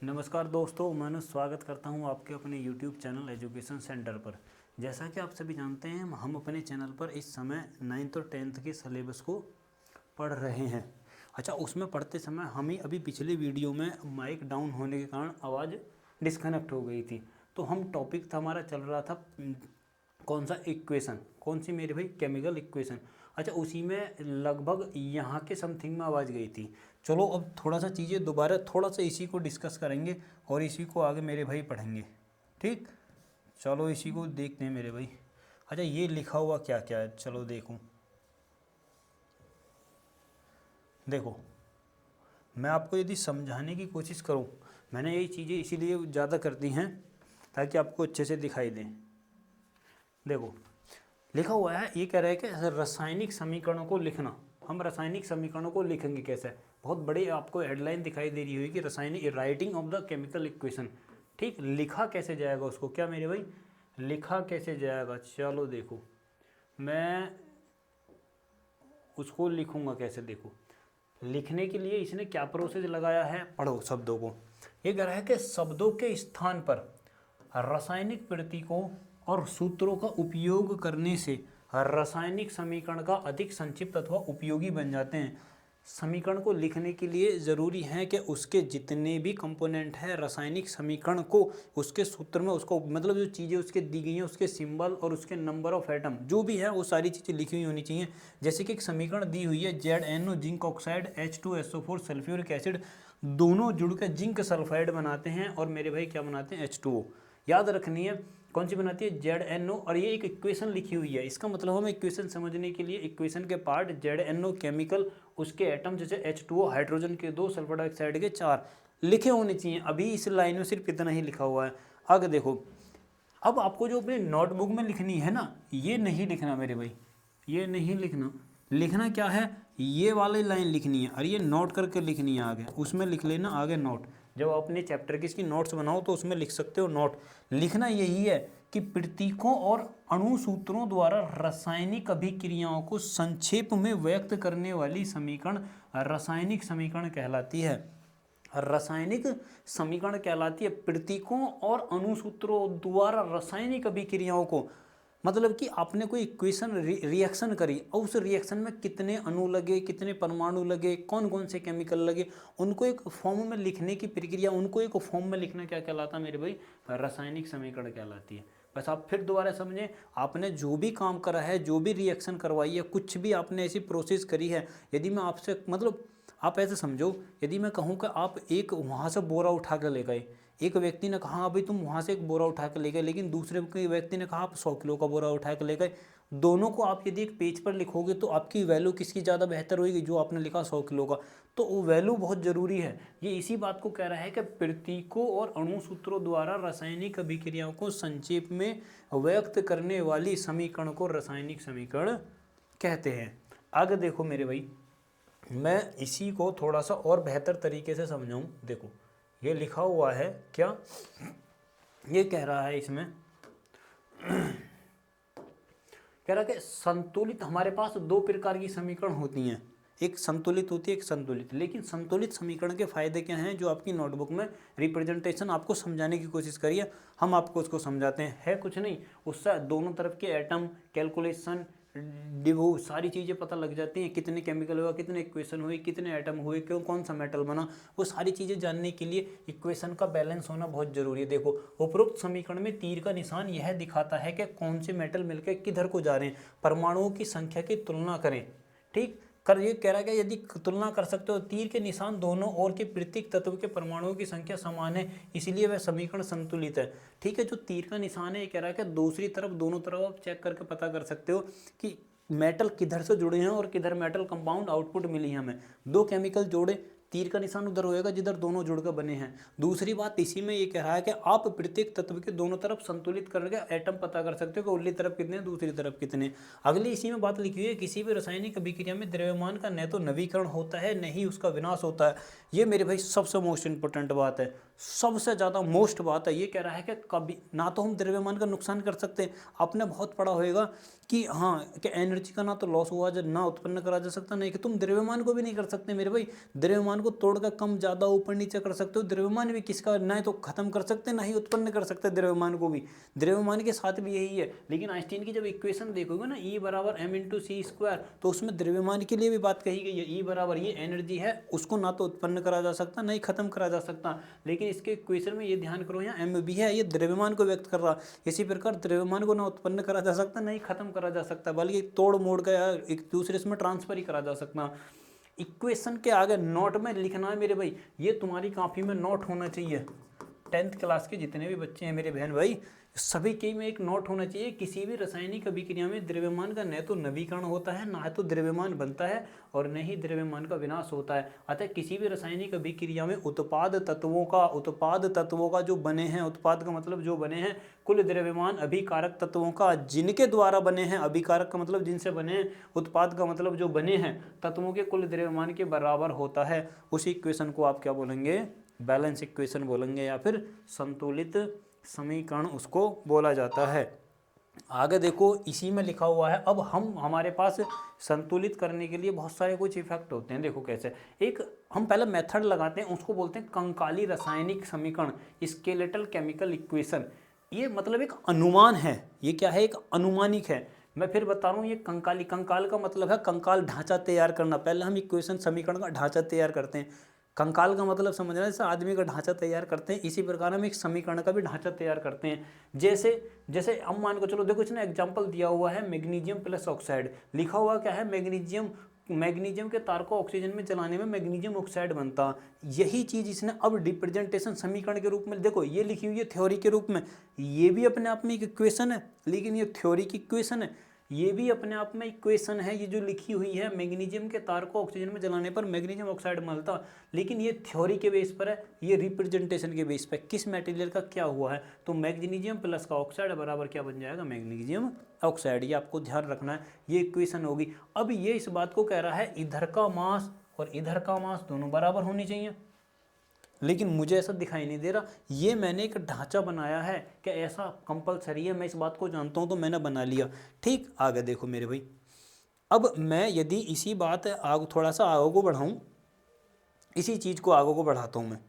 नमस्कार दोस्तों, मैं स्वागत करता हूं आपके अपने YouTube चैनल एजुकेशन सेंटर पर। जैसा कि आप सभी जानते हैं, हम अपने चैनल पर इस समय 9th और 10th के सिलेबस को पढ़ रहे हैं। अच्छा, उसमें पढ़ते समय हमें अभी पिछले वीडियो में माइक डाउन होने के कारण आवाज़ डिस्कनेक्ट हो गई थी। तो हम टॉपिक था हमारा चल रहा था कौन सा इक्वेशन, कौन सी मेरे भाई, केमिकल इक्वेशन। अच्छा, उसी में लगभग यहाँ के समथिंग में आवाज़ गई थी। चलो अब थोड़ा सा चीज़ें दोबारा थोड़ा सा इसी को डिस्कस करेंगे और इसी को आगे मेरे भाई पढ़ेंगे। ठीक, चलो इसी को देखते हैं मेरे भाई। अच्छा, ये लिखा हुआ क्या क्या है, चलो देखूं। देखो, मैं आपको यदि समझाने की कोशिश करूं, मैंने ये चीज़ें इसीलिए ज़्यादा कर दी हैं ताकि आपको अच्छे से दिखाई दें। देखो, लिखा हुआ है, ये कह रहा है कि रासायनिक समीकरणों को लिखना। हम रासायनिक समीकरणों को लिखेंगे कैसे? बहुत बड़ी आपको हेडलाइन दिखाई दे रही होगी कि रासायनिक writing of the chemical equation. ठीक, लिखा कैसे जाएगा उसको, क्या मेरे भाई, लिखा कैसे जाएगा? चलो देखो, मैं उसको लिखूंगा कैसे। देखो, लिखने के लिए इसने क्या प्रोसेस लगाया है, पढ़ो शब्दों को। ये कह रहा है कि शब्दों के स्थान पर रासायनिक प्रतीकों और सूत्रों का उपयोग करने से रासायनिक समीकरण का अधिक संक्षिप्त अथवा उपयोगी बन जाते हैं। समीकरण को लिखने के लिए ज़रूरी है कि उसके जितने भी कंपोनेंट हैं रासायनिक समीकरण को, उसके सूत्र में उसको मतलब जो चीज़ें उसके दी गई हैं, उसके सिंबल और उसके नंबर ऑफ एटम जो भी है वो सारी चीज़ें लिखी हुई होनी चाहिए। जैसे कि एक समीकरण दी हुई है, ZnO zinc oxide H2SO4 sulphuric acid, दोनों जुड़कर जिंक सल्फाइड बनाते हैं और मेरे भाई क्या बनाते हैं, H2O। याद रखनी है कौन सी बनाती है, ZnO। और ये एक इक्वेशन लिखी हुई है, इसका मतलब हमें इक्वेशन समझने के लिए इक्वेशन के पार्ट ZnO केमिकल, उसके एटम जैसे H2O हाइड्रोजन के 2, सल्फर डाइऑक्साइड के 4 लिखे होने चाहिए। अभी इस लाइन में सिर्फ इतना ही लिखा हुआ है। आगे देखो, अब आपको जो अपने नोटबुक में लिखनी है ना, ये नहीं लिखना मेरे भाई, ये नहीं लिखना। लिखना क्या है, ये वाली लाइन लिखनी है और ये नोट करके लिखनी है आगे, उसमें लिख लेना आगे नोट। जब अपने चैप्टर की इसकी नोट्स बनाओ तो उसमें लिख सकते हो नोट। लिखना यही है कि प्रतीकों और अणुसूत्रों द्वारा रासायनिक अभिक्रियाओं को संक्षेप में व्यक्त करने वाली समीकरण रासायनिक समीकरण कहलाती है। रासायनिक समीकरण कहलाती है प्रतीकों और अणुसूत्रों द्वारा रासायनिक अभिक्रियाओं को, मतलब कि आपने कोई इक्वेशन रिएक्शन करी और उस रिएक्शन में कितने अणु लगे, कितने परमाणु लगे, कौन कौन से केमिकल लगे, उनको एक फॉर्म में लिखने की प्रक्रिया, उनको एक फॉर्म में लिखना क्या कहलाता है मेरे भाई, रासायनिक समीकरण कहलाती है। बस आप फिर दोबारा समझें, आपने जो भी काम करा है, जो भी रिएक्शन करवाई है, कुछ भी आपने ऐसी प्रोसेस करी है, यदि मैं आपसे मतलब आप ऐसे समझो, यदि मैं कहूँ कि आप एक वहाँ से बोरा उठा कर ले गए, एक व्यक्ति ने कहा अभी तुम वहाँ से एक बोरा उठा कर ले गए, लेकिन दूसरे व्यक्ति ने कहा आप 100 किलो का बोरा उठा कर ले गए। दोनों को आप यदि एक पेज पर लिखोगे तो आपकी वैल्यू किसकी ज़्यादा बेहतर होगी, जो आपने लिखा 100 किलो का। तो वो वैल्यू बहुत ज़रूरी है। ये इसी बात को कह रहा है कि प्रतीकों और अणुसूत्रों द्वारा रासायनिक अभिक्रियाओं को संक्षेप में व्यक्त करने वाली समीकरण को रासायनिक समीकरण कहते हैं। आगे देखो मेरे भाई, मैं इसी को थोड़ा सा और बेहतर तरीके से समझाऊं। देखो, ये लिखा हुआ है क्या, ये कह रहा है इसमें कह रहा है कि संतुलित, हमारे पास दो प्रकार की समीकरण होती हैं, एक संतुलित होती है, एक संतुलित। लेकिन संतुलित समीकरण के फायदे क्या हैं, जो आपकी नोटबुक में रिप्रेजेंटेशन आपको समझाने की कोशिश करिए, हम आपको उसको समझाते हैं। है कुछ नहीं, उससे दोनों तरफ के एटम, कैलकुलेशन, डिवो, सारी चीज़ें पता लग जाती हैं, कितने केमिकल हुआ, कितने इक्वेशन हुई, कितने एटम हुए, क्यों, कौन सा मेटल बना, वो सारी चीज़ें जानने के लिए इक्वेशन का बैलेंस होना बहुत जरूरी है। देखो, उपरोक्त समीकरण में तीर का निशान यह दिखाता है कि कौन से मेटल मिलकर किधर को जा रहे हैं, परमाणुओं की संख्या की तुलना करें। ठीक कर, ये कह रहा है कि यदि तुलना कर सकते हो, तीर के निशान दोनों ओर के प्रत्येक तत्व के परमाणुओं की संख्या समान है, इसलिए वह समीकरण संतुलित है। ठीक है, जो तीर का निशान है ये कह रहा है कि दूसरी तरफ, दोनों तरफ आप चेक करके पता कर सकते हो कि मेटल किधर से जुड़े हैं और किधर मेटल कंपाउंड आउटपुट मिली है हमें। दो केमिकल जोड़े, तीर का निशान उधर होएगा जिधर दोनों जुड़कर बने हैं। दूसरी बात इसी में ये कह रहा है कि आप प्रत्येक तत्व के दोनों तरफ संतुलित करके एटम पता कर सकते हो कि उरली तरफ कितने, दूसरी तरफ कितने। अगली इसी में बात लिखी हुई है, किसी भी रासायनिक अभिक्रिया में द्रव्यमान का न तो नवीकरण होता है, न ही उसका विनाश होता है। ये मेरे भाई सबसे मोस्ट इंपॉर्टेंट बात है, सबसे ज़्यादा मोस्ट बात है। ये कह रहा है कि कभी ना तो हम द्रव्यमान का नुकसान कर सकते हैं, आपने बहुत पढ़ा होगा कि हाँ, कि एनर्जी का ना तो लॉस हुआ, ना उत्पन्न करा जा सकता, नहीं कि तुम द्रव्यमान को भी नहीं कर सकते मेरे भाई। द्रव्यमान द्रव्यमान को तोड़कर कम ज़्यादा ऊपर नीचे कर सकते हो। द्रव्यमान भी किसका, ना तो खत्म कर सकते ना ही उत्पन्न कर सकते द्रव्यमान को भी। द्रव्यमान के साथ भी यही है। लेकिन आइंस्टीन की जब इक्वेशन देखोगे ना, E बराबर m×c², तो उसमें द्रव्यमान के लिए भी बात कही गई है। E बराबर ये एनर्जी है, उसको ना तो उत्पन्न करा जा सकता ना ही खत्म करा जा सकता। लेकिन इसके इक्वेशन में ये ध्यान करो, यहाँ m भी है, ये द्रव्यमान को व्यक्त कर रहा। इसी प्रकार द्रव्यमान को ना उत्पन्न करा जा सकता ना ही खत्म करा जा सकता, बल्कि तोड़ मोड़ का या एक दूसरे में ट्रांसफर ही करा जा सकता। इक्वेशन के आगे नोट में लिखना है मेरे भाई, ये तुम्हारी कॉपी में नोट होना चाहिए। 10th क्लास के जितने भी बच्चे हैं मेरे बहन भाई, सभी के में एक नोट होना चाहिए। किसी भी रासायनिक अभिक्रिया में द्रव्यमान का न तो नवीकरण होता है, ना तो द्रव्यमान बनता है, और न ही द्रव्यमान का विनाश होता है। अतः किसी भी रासायनिक अभिक्रिया में उत्पाद तत्वों का जो बने हैं, उत्पाद का मतलब जो बने हैं, कुल द्रव्यमान अभिकारक तत्वों का जिनके द्वारा बने हैं, अभिकारक का मतलब जिनसे बने हैं, उत्पाद का मतलब जो बने हैं तत्वों के कुल द्रव्यमान के बराबर होता है। उसी इक्वेशन को आप क्या बोलेंगे, बैलेंस इक्वेशन बोलेंगे, या फिर संतुलित समीकरण उसको बोला जाता है। आगे देखो, इसी में लिखा हुआ है। अब हमारे पास संतुलित करने के लिए बहुत सारे कुछ इफेक्ट होते हैं। देखो कैसे, एक हम पहले मेथड लगाते हैं, उसको बोलते हैं कंकाली रासायनिक समीकरण, स्केलेटल केमिकल इक्वेशन। ये मतलब एक अनुमान है, ये क्या है, एक अनुमानिक है। मैं फिर बता रहा हूँ, ये कंकाल का मतलब है कंकाल ढांचा तैयार करना। पहले हम इक्वेशन समीकरण का ढांचा तैयार करते हैं। कंकाल का मतलब समझना, जैसे आदमी का ढांचा तैयार करते हैं, इसी प्रकार हम एक समीकरण का भी ढांचा तैयार करते हैं। जैसे हम मान को चलो, देखो इसने एग्जांपल दिया हुआ है मैग्नीशियम प्लस ऑक्साइड। लिखा हुआ क्या है, मैग्नीशियम के तार को ऑक्सीजन में जलाने में मैग्नीशियम ऑक्साइड बनता। यही चीज़ इसने अब रिप्रेजेंटेशन समीकरण के रूप में, देखो ये लिखी हुई है थ्योरी के रूप में। ये भी अपने आप में एक इक्वेशन है, लेकिन ये थ्योरी की इक्वेशन है। ये भी अपने आप में इक्वेशन है, ये जो लिखी हुई है, मैग्नीशियम के तार को ऑक्सीजन में जलाने पर मैग्नीशियम ऑक्साइड मिलता। लेकिन ये थ्योरी के बेस पर है, ये रिप्रेजेंटेशन के बेस पर किस मटेरियल का क्या हुआ है। तो मैग्नीशियम प्लस का ऑक्साइड बराबर क्या बन जाएगा, मैग्नीशियम ऑक्साइड। ये आपको ध्यान रखना है, ये इक्वेशन होगी। अब ये इस बात को कह रहा है, इधर का मास और इधर का मास दोनों बराबर होनी चाहिए, लेकिन मुझे ऐसा दिखाई नहीं दे रहा। ये मैंने एक ढांचा बनाया है, क्या ऐसा कंपलसरी है, मैं इस बात को जानता हूँ तो मैंने बना लिया। ठीक, आगे देखो मेरे भाई, अब मैं यदि इसी बात आगे थोड़ा सा आगे को बढ़ाऊँ, इसी चीज़ को आगे को बढ़ाता हूँ मैं।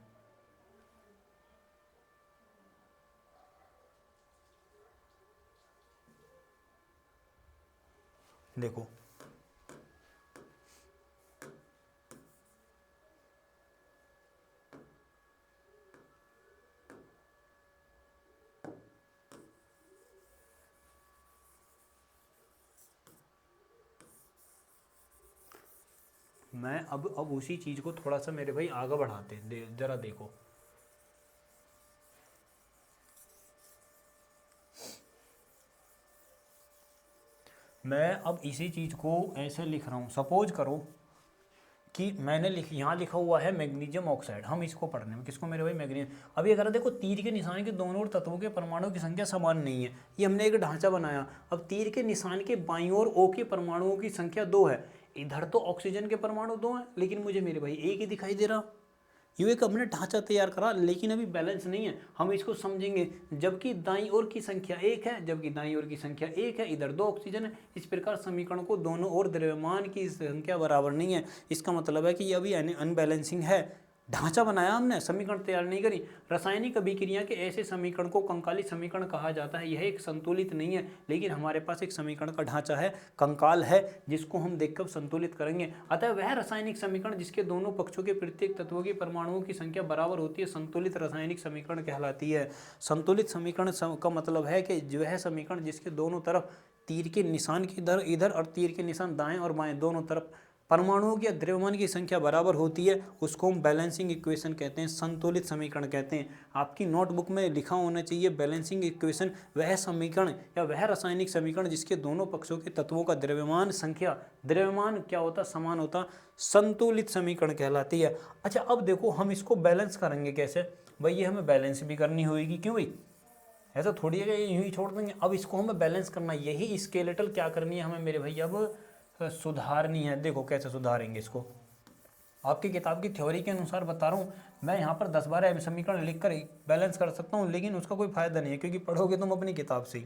देखो मैं अब उसी चीज़ को थोड़ा सा मेरे भाई आगे बढ़ाते हैं, जरा देखो। मैं अब इसी चीज़ को ऐसे लिख रहा हूँ। सपोज करो कि मैंने यहाँ लिखा हुआ है मैग्नीशियम ऑक्साइड, हम इसको पढ़ने में, किसको मेरे भाई, मैग्नीशियम। अभी अगर देखो, तीर के निशान के दोनों ओर तत्वों के परमाणुओं की संख्या समान नहीं है, ये हमने एक ढांचा बनाया। अब तीर के निशान के बाईं ओर O के परमाणुओं की संख्या 2 है। इधर तो ऑक्सीजन के परमाणु 2 हैं, लेकिन मुझे मेरे भाई एक ही दिखाई दे रहा। ये एक हमने ढांचा तैयार करा, लेकिन अभी बैलेंस नहीं है। हम इसको समझेंगे, जबकि दाईं ओर की संख्या 1 है, जबकि दाईं ओर की संख्या 1 है, इधर 2 ऑक्सीजन है। इस प्रकार समीकरण को दोनों ओर द्रव्यमान की संख्या बराबर नहीं है। इसका मतलब है कि ये अभी अनबैलेंसिंग है। ढांचा बनाया हमने, समीकरण तैयार नहीं करी। रासायनिक अभिक्रिया के ऐसे समीकरण को कंकाली समीकरण कहा जाता है। यह एक संतुलित नहीं है, लेकिन हमारे पास एक समीकरण का ढांचा है, कंकाल है, जिसको हम देखकर संतुलित करेंगे। अतः वह रासायनिक समीकरण जिसके दोनों पक्षों के प्रत्येक तत्वों की परमाणुओं की संख्या बराबर होती है, संतुलित रासायनिक समीकरण कहलाती है। संतुलित समीकरण का मतलब है कि वह समीकरण जिसके दोनों तरफ तीर के निशान की इधर और तीर के निशान दाएं और बाएं दोनों तरफ परमाणुओं की द्रव्यमान की संख्या बराबर होती है, उसको हम बैलेंसिंग इक्वेशन कहते हैं, संतुलित समीकरण कहते हैं। आपकी नोटबुक में लिखा होना चाहिए बैलेंसिंग इक्वेशन वह समीकरण या वह रासायनिक समीकरण जिसके दोनों पक्षों के तत्वों का द्रव्यमान संख्या, द्रव्यमान क्या होता, समान होता, संतुलित समीकरण कहलाती है। अच्छा, अब देखो हम इसको बैलेंस करेंगे कैसे भाई, ये हमें बैलेंस भी करनी होगी। क्यों भाई, ऐसा थोड़ी है यूं ही छोड़ देंगे। अब इसको हमें बैलेंस करना, यही स्केलेटल क्या करनी है हमें मेरे भैया, अब सुधारनी है। देखो कैसे सुधारेंगे इसको, आपकी किताब की थ्योरी के अनुसार बता रहा हूँ। मैं यहाँ पर 10-12 समीकरण लिखकर बैलेंस कर सकता हूँ, लेकिन उसका कोई फायदा नहीं है, क्योंकि पढ़ोगे तुम अपनी किताब से ही।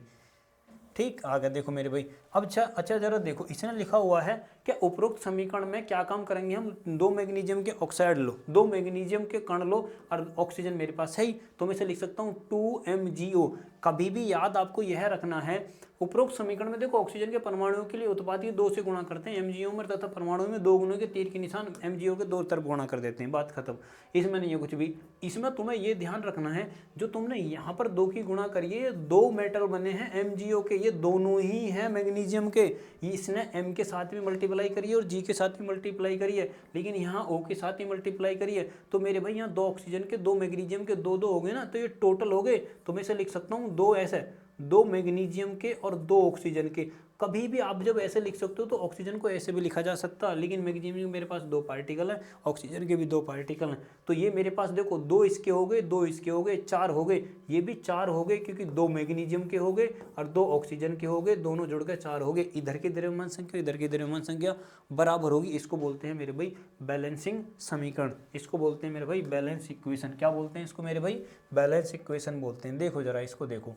ठीक, आगे देखो मेरे भाई। अब अच्छा जरा देखो, इसने लिखा हुआ है कि उपरोक्त समीकरण में क्या काम करेंगे हम, 2 मैग्नीशियम के ऑक्साइड लो, 2 मैग्नीशियम के कण लो और ऑक्सीजन मेरे पास है ही, तो मैं इसे लिख सकता हूँ 2MgO। कभी भी याद आपको यह रखना है, उपरोक्त समीकरण में देखो ऑक्सीजन के परमाणुओं के लिए उत्पाद 2 से गुणा करते हैं MgO में, तथा परमाणु में 2 गुणों के तीर के निशान MgO के 2 तरफ गुणा कर देते हैं, बात खत्म। इसमें नहीं है कुछ भी। इसमें तुम्हें ये ध्यान रखना है, जो तुमने यहाँ पर 2 की गुणा करी है, 2 मेटल बने हैं MgO के, ये दोनों ही हैं मैग्नीशियम के। इसने M के साथ भी मल्टीप्लाई करी है और G के साथ भी मल्टीप्लाई करी है, लेकिन यहाँ O के साथ ही मल्टीप्लाई करी है। तो मेरे भाई यहाँ 2 ऑक्सीजन के, 2 मैग्नीशियम के, 2 हो गए ना, तो ये टोटल हो गए। तो मैं इसे लिख सकता हूँ 2 ऐसे, 2 मैग्नीशियम के और 2 ऑक्सीजन के। कभी भी आप जब ऐसे लिख सकते हो तो ऑक्सीजन को ऐसे भी लिखा जा सकता, लेकिन मैग्नीशियम में मेरे पास 2 पार्टिकल हैं, ऑक्सीजन के भी 2 पार्टिकल हैं। तो ये मेरे पास देखो 2 इसके हो गए, 2 इसके हो गए, 4 हो गए, ये भी 4 हो गए, क्योंकि 2 मैग्नीशियम के हो गए और 2 ऑक्सीजन के हो गए, दोनों जुड़ के 4 हो गए। इधर की द्रव्यमान संख्या इधर की द्रव्यमान संख्या बराबर होगी। इसको बोलते हैं मेरे भाई बैलेंसिंग समीकरण, इसको बोलते हैं मेरे भाई बैलेंस इक्वेशन। क्या बोलते हैं इसको मेरे भाई, बैलेंस इक्वेशन बोलते हैं। देखो जरा इसको देखो,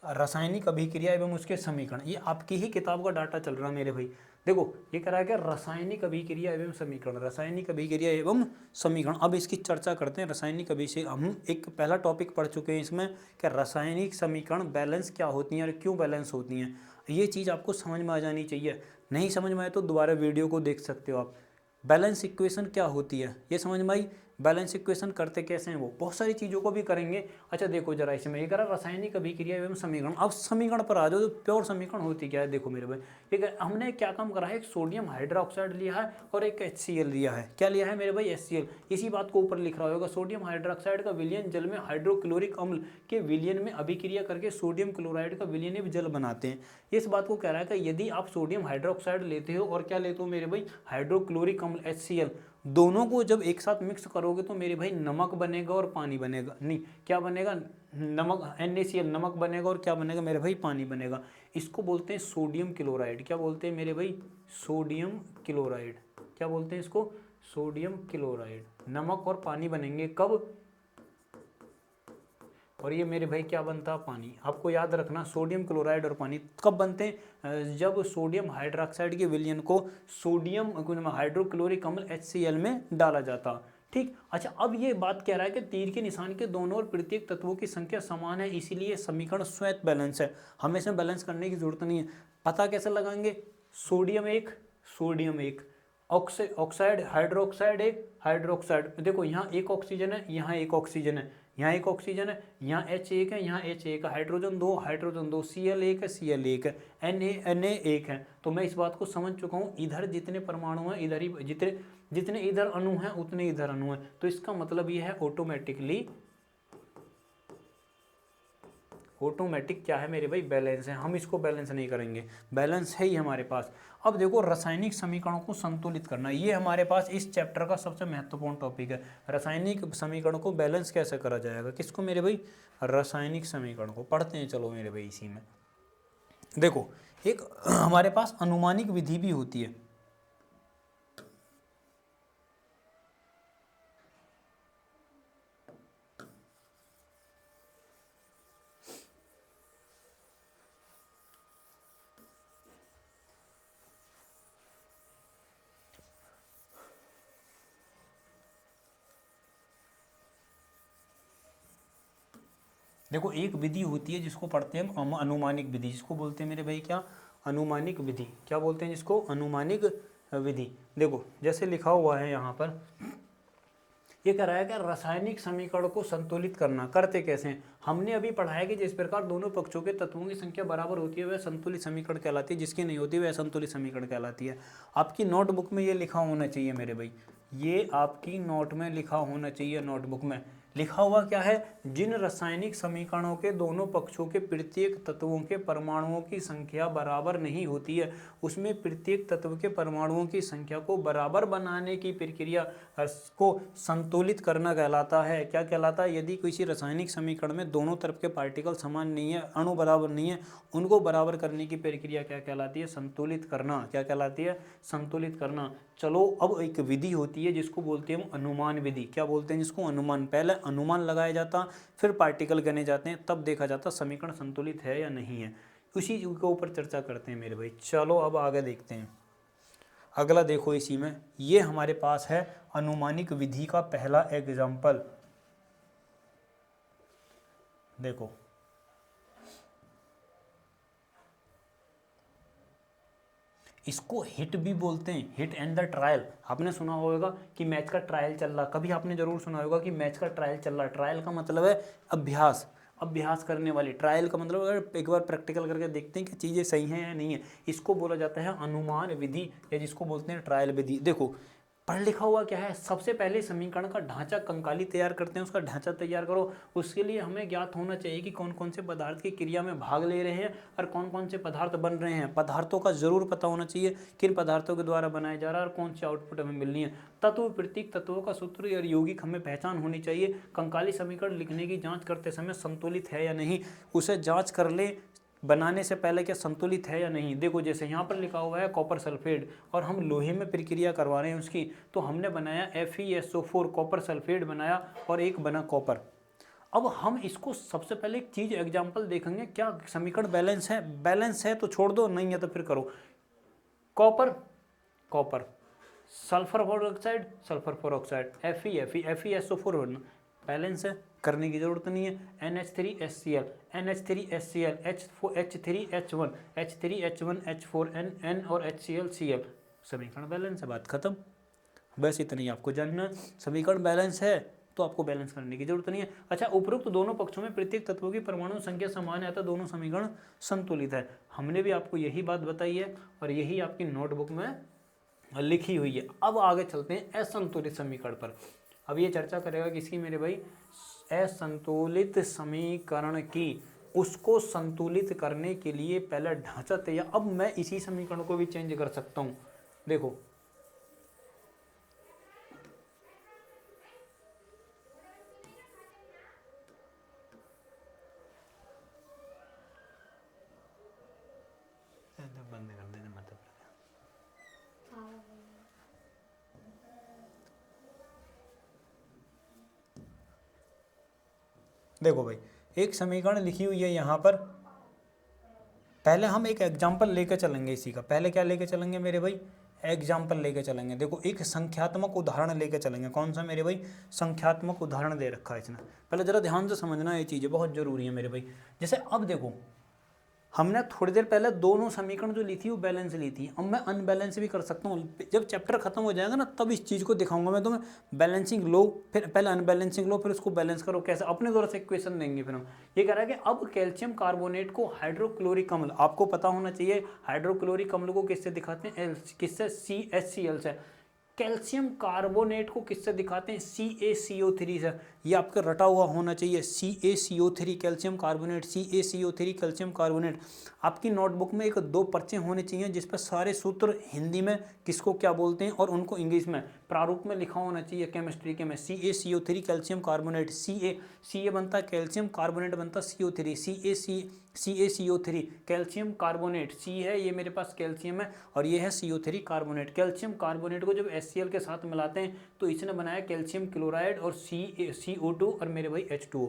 रासायनिक अभिक्रिया एवं उसके समीकरण, ये आपकी ही किताब का डाटा चल रहा है मेरे भाई। देखो ये कह रहा है कि रासायनिक अभिक्रिया एवं समीकरण, रासायनिक अभिक्रिया एवं समीकरण। अब इसकी चर्चा करते हैं। रासायनिक अभिक्रिया हम एक पहला टॉपिक पढ़ चुके हैं इसमें, कि रासायनिक समीकरण बैलेंस क्या होती हैं और क्यों बैलेंस होती हैं। ये चीज़ आपको समझ में आ जानी चाहिए, नहीं समझ में आए तो दोबारा वीडियो को देख सकते हो आप। बैलेंस इक्वेशन क्या होती है ये समझ में आई, बैलेंस इक्वेशन करते कैसे हैं वो, बहुत सारी चीज़ों को भी करेंगे। अच्छा देखो जरा इसमें ये करा रासायनिक अभिक्रिया एवं समीकरण। अब समीकरण पर आ जाओ, तो प्योर समीकरण होती क्या है। देखो मेरे भाई, ठीक है, हमने क्या काम करा है, एक सोडियम हाइड्रोक्साइड लिया है और एक HCl लिया है। क्या लिया है मेरे भाई, HCl। इसी बात को ऊपर लिख रहा होगा, सोडियम हाइड्रोक्साइड का विलयन जल में हाइड्रोक्लोरिक अम्ल के विलयन में अभिक्रिया करके सोडियम क्लोराइड का विलयन जल बनाते हैं। इस बात को कह रहा है कि यदि आप सोडियम हाइड्रोक्साइड लेते हो और क्या लेते हो मेरे भाई, हाइड्रोक्लोरिक अम्ल HCl, दोनों को जब एक साथ मिक्स करोगे तो मेरे भाई नमक बनेगा और पानी बनेगा। नहीं, क्या बनेगा, नमक, NaCl नमक बनेगा और क्या बनेगा मेरे भाई, पानी बनेगा। इसको बोलते हैं सोडियम क्लोराइड। क्या बोलते हैं मेरे भाई, सोडियम क्लोराइड। क्या बोलते हैं इसको, सोडियम क्लोराइड। नमक और पानी बनेंगे कब, और ये मेरे भाई क्या बनता है, पानी। आपको याद रखना सोडियम क्लोराइड और पानी कब बनते हैं, जब सोडियम हाइड्रोक्साइड के विलयन को सोडियम हाइड्रोक्लोरिक अम्ल HCl में डाला जाता। ठीक, अच्छा अब ये बात कह रहा है कि तीर के निशान के दोनों और प्रत्येक तत्वों की संख्या समान है, इसीलिए समीकरण स्वयं बैलेंस है। हमें इसमें बैलेंस करने की जरूरत नहीं है। पता कैसे लगाएंगे, सोडियम एक, ऑक्साइड हाइड्रोक्साइड एक, हाइड्रोक्साइड देखो यहाँ एक ऑक्सीजन है, यहाँ एक ऑक्सीजन है, यहाँ एक ऑक्सीजन है, यहाँ H1 है, यहाँ H1 है, हाइड्रोजन 2, Cl1 है, Cl1 है, Na1 है। तो मैं इस बात को समझ चुका हूँ, इधर जितने परमाणु हैं इधर ही, जितने इधर अणु हैं उतने इधर अणु हैं। तो इसका मतलब ये है ऑटोमेटिक क्या है मेरे भाई, बैलेंस है। हम इसको बैलेंस नहीं करेंगे, बैलेंस है ही हमारे पास। अब देखो रासायनिक समीकरणों को संतुलित करना, ये हमारे पास इस चैप्टर का सबसे महत्वपूर्ण टॉपिक है। रासायनिक समीकरणों को बैलेंस कैसे करा जाएगा, किसको मेरे भाई, रासायनिक समीकरण को पढ़ते हैं। चलो मेरे भाई इसी में देखो, एक हमारे पास अनुमानिक विधि भी होती है। देखो एक विधि होती है जिसको पढ़ते हैं हम अनुमानिक विधि, जिसको बोलते हैं मेरे भाई क्या, अनुमानिक विधि। क्या बोलते हैं जिसको, अनुमानिक विधि। देखो जैसे लिखा हुआ है यहाँ पर, ये कह रहा है कि रासायनिक समीकरण को संतुलित करना करते कैसे हैं। हमने अभी पढ़ा है कि जिस प्रकार दोनों पक्षों के तत्वों की संख्या बराबर होती है वह संतुलित समीकरण कहलाती है, जिसकी नहीं होती वह असंतुलित समीकरण कहलाती है। आपकी नोटबुक में ये लिखा होना चाहिए मेरे भाई, ये आपकी नोट में लिखा होना चाहिए। नोटबुक में लिखा हुआ क्या है, जिन रासायनिक समीकरणों के दोनों पक्षों के प्रत्येक तत्वों के परमाणुओं की संख्या बराबर नहीं होती है, उसमें प्रत्येक तत्व के परमाणुओं की संख्या को बराबर बनाने की प्रक्रिया को संतुलित करना कहलाता है। क्या कहलाता है, यदि किसी रासायनिक समीकरण में दोनों तरफ के पार्टिकल समान नहीं है, अणु बराबर नहीं है, उनको बराबर करने की प्रक्रिया क्या कहलाती है, संतुलित करना। क्या कहलाती है, संतुलित करना। चलो अब एक विधि होती है जिसको बोलते हैं हम अनुमान विधि। क्या बोलते हैं जिसको, अनुमान। पहले अनुमान लगाया जाता, फिर पार्टिकल गने जाते हैं, तब देखा जाता समीकरण संतुलित है या नहीं है। उसी के ऊपर चर्चा करते हैं मेरे भाई। चलो अब आगे देखते हैं। अगला देखो इसी में, ये हमारे पास है अनुमानिक विधि का पहला एग्जाम्पल। देखो इसको हिट भी बोलते हैं, हिट एंड द ट्रायल। आपने सुना होगा कि मैच का ट्रायल चल रहा, कभी आपने जरूर सुना होगा कि मैच का ट्रायल चल रहा। ट्रायल का मतलब है अभ्यास, अभ्यास करने वाली। ट्रायल का मतलब अगर एक बार प्रैक्टिकल करके देखते हैं कि चीज़ें सही हैं या नहीं है, इसको बोला जाता है अनुमान विधि, या जिसको बोलते हैं ट्रायल विधि। देखो पढ़ लिखा हुआ क्या है, सबसे पहले समीकरण का ढांचा कंकाली तैयार करते हैं, उसका ढांचा तैयार करो। उसके लिए हमें ज्ञात होना चाहिए कि कौन कौन से पदार्थ की क्रिया में भाग ले रहे हैं और कौन कौन से पदार्थ बन रहे हैं। पदार्थों का जरूर पता होना चाहिए, किन पदार्थों के द्वारा बनाया जा रहा है और कौन सी आउटपुट हमें मिलनी है। तत्व, प्रतीक, तत्वों का सूत्र और यौगिक हमें पहचान होनी चाहिए। कंकाली समीकरण लिखने की जाँच करते समय संतुलित है या नहीं, उसे जाँच कर ले बनाने से पहले क्या संतुलित है या नहीं। देखो जैसे यहाँ पर लिखा हुआ है कॉपर सल्फेट, और हम लोहे में प्रक्रिया करवा रहे हैं उसकी, तो हमने बनाया FeSO4 कॉपर सल्फेट बनाया और एक बना कॉपर। अब हम इसको सबसे पहले एक चीज़ एग्जाम्पल देखेंगे, क्या समीकरण बैलेंस है। बैलेंस है तो छोड़ दो, नहीं है तो फिर करो। Copper copper, sulphur oxide sulphur four oxide, FeSO4 balance है, करने की जरूरत नहीं है। NH3HCl NH3HCl H3H1 H3H1 H4 N और HCl समीकरण बैलेंस है, बात खत्म। बस इतना ही आपको जानना है। समीकरण बैलेंस है तो आपको बैलेंस करने की जरूरत नहीं है। अच्छा, उपरोक्त दोनों पक्षों में प्रत्येक तत्वों की परमाणु संख्या समान है तो दोनों समीकरण संतुलित है। हमने भी आपको यही बात बताई है और यही आपकी नोटबुक में लिखी हुई है। अब आगे चलते हैं असंतुलित समीकरण पर। अब ये चर्चा करेगा किसकी मेरे भाई, असंतुलित समीकरण की। उसको संतुलित करने के लिए पहला ढांचा तैयार। अब मैं इसी समीकरण को भी चेंज कर सकता हूं। देखो बंद कर देना मतलब। देखो भाई एक समीकरण लिखी हुई है यहाँ पर, पहले हम एक एग्जाम्पल लेकर चलेंगे इसी का। पहले क्या लेकर चलेंगे मेरे भाई, एग्जाम्पल लेकर चलेंगे। देखो एक संख्यात्मक उदाहरण लेकर चलेंगे। कौन सा मेरे भाई, संख्यात्मक उदाहरण दे रखा है इसने। पहले जरा ध्यान से समझना, ये चीज़ें बहुत जरूरी है मेरे भाई। जैसे अब देखो हमने थोड़ी देर पहले दोनों समीकरण जो ली थी वो बैलेंस ली थी। अब मैं अनबैलेंस भी कर सकता हूँ। जब चैप्टर खत्म हो जाएगा ना तब इस चीज़ को दिखाऊंगा मैं तुम्हें। बैलेंसिंग लो, फिर पहले अनबैलेंसिंग लो, फिर उसको बैलेंस करो। कैसे, अपने द्वारा से इक्वेशन देंगे। फिर हम ये कह रहा है कि अब कैल्शियम कार्बोनेट को हाइड्रोक्लोरिक अम्ल, आपको पता होना चाहिए हाइड्रोक्लोरिक अम्ल को किससे दिखाते हैं, किससे, CHCl से। कैल्शियम कार्बोनेट को किससे दिखाते हैं, CaCO3 से। ये आपका रटा हुआ होना चाहिए, CaCO3 calcium carbonate, CaCO3 calcium carbonate. आपकी नोटबुक में एक दो पर्चे होने चाहिए जिस पर सारे सूत्र हिंदी में किसको क्या बोलते हैं और उनको इंग्लिश में प्रारूप में लिखा होना चाहिए। केमिस्ट्री के में CaCO3 कैल्शियम कार्बोनेट, Ca बनता है कैल्शियम, कार्बोनेट बनता CO3, CaCO3 calcium carbonate. C है ये मेरे पास कैल्शियम है और ये है CO3 कार्बोनेट। कैल्शियम कार्बोनेट को जब HCl के साथ मिलाते हैं तो इसने बनाया कैल्शियम क्लोराइड और CO2 और मेरे भाई H2O।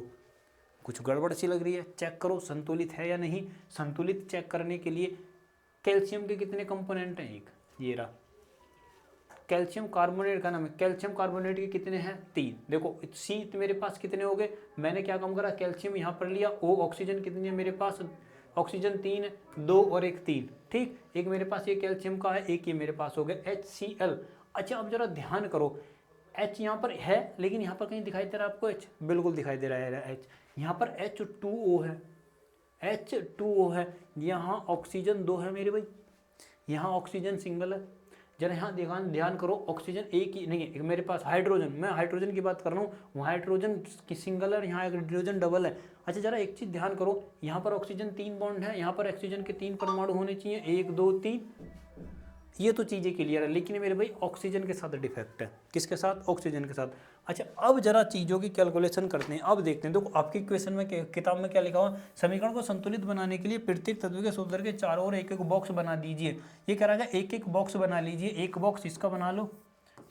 कुछ गड़बड़ सी लग रही है, चेक करो संतुलित है या नहीं। संतुलित चेक करने के लिए कैल्शियम के कितने कंपोनेंट हैं, एक ये रहा। कैल्शियम कार्बोनेट का नाम है, कैल्शियम कार्बोनेट के कितने हैं, 3। देखो C मेरे पास कितने हो गए, मैंने क्या काम करा, कैल्शियम यहाँ पर लिया। O ऑक्सीजन कितनी है मेरे पास, ऑक्सीजन 3 है, 2 और 1 3। ठीक, एक मेरे पास ये कैल्शियम का है, एक ये मेरे पास हो गया HCl। अच्छा अब जरा ध्यान करो, H यहाँ पर है लेकिन यहाँ पर कहीं दिखाई दे रहा है आपको H, बिल्कुल दिखाई दे रहा है H। यहाँ पर H2O है, H2O है। यहाँ ऑक्सीजन 2 है मेरे भाई, यहाँ ऑक्सीजन सिंगल है। जरा यहाँ ध्यान करो, ऑक्सीजन एक ही नहीं है, एक मेरे पास हाइड्रोजन, मैं हाइड्रोजन की बात कर रहा हूँ, वहाँ हाइड्रोजन की सिंगल है, यहाँ हाइड्रोजन डबल है। अच्छा जरा एक चीज़ ध्यान करो, यहाँ पर ऑक्सीजन 3 बॉन्ड है, यहाँ पर ऑक्सीजन के 3 परमाणु होने चाहिए, 1 2 3। ये तो चीज़ें क्लियर है, लेकिन मेरे भाई ऑक्सीजन के साथ डिफेक्ट है। किसके साथ, ऑक्सीजन के साथ। अच्छा अब जरा चीज़ों की कैलकुलेशन करते हैं। अब देखते हैं, देखो आपकी क्वेश्चन में किताब में क्या लिखा हुआ, समीकरण को संतुलित बनाने के लिए प्रत्येक तत्व के सूत्र के चारों ओर एक एक बॉक्स बना दीजिए। ये कह रहा है एक एक बॉक्स बना लीजिए। एक बॉक्स इसका बना लो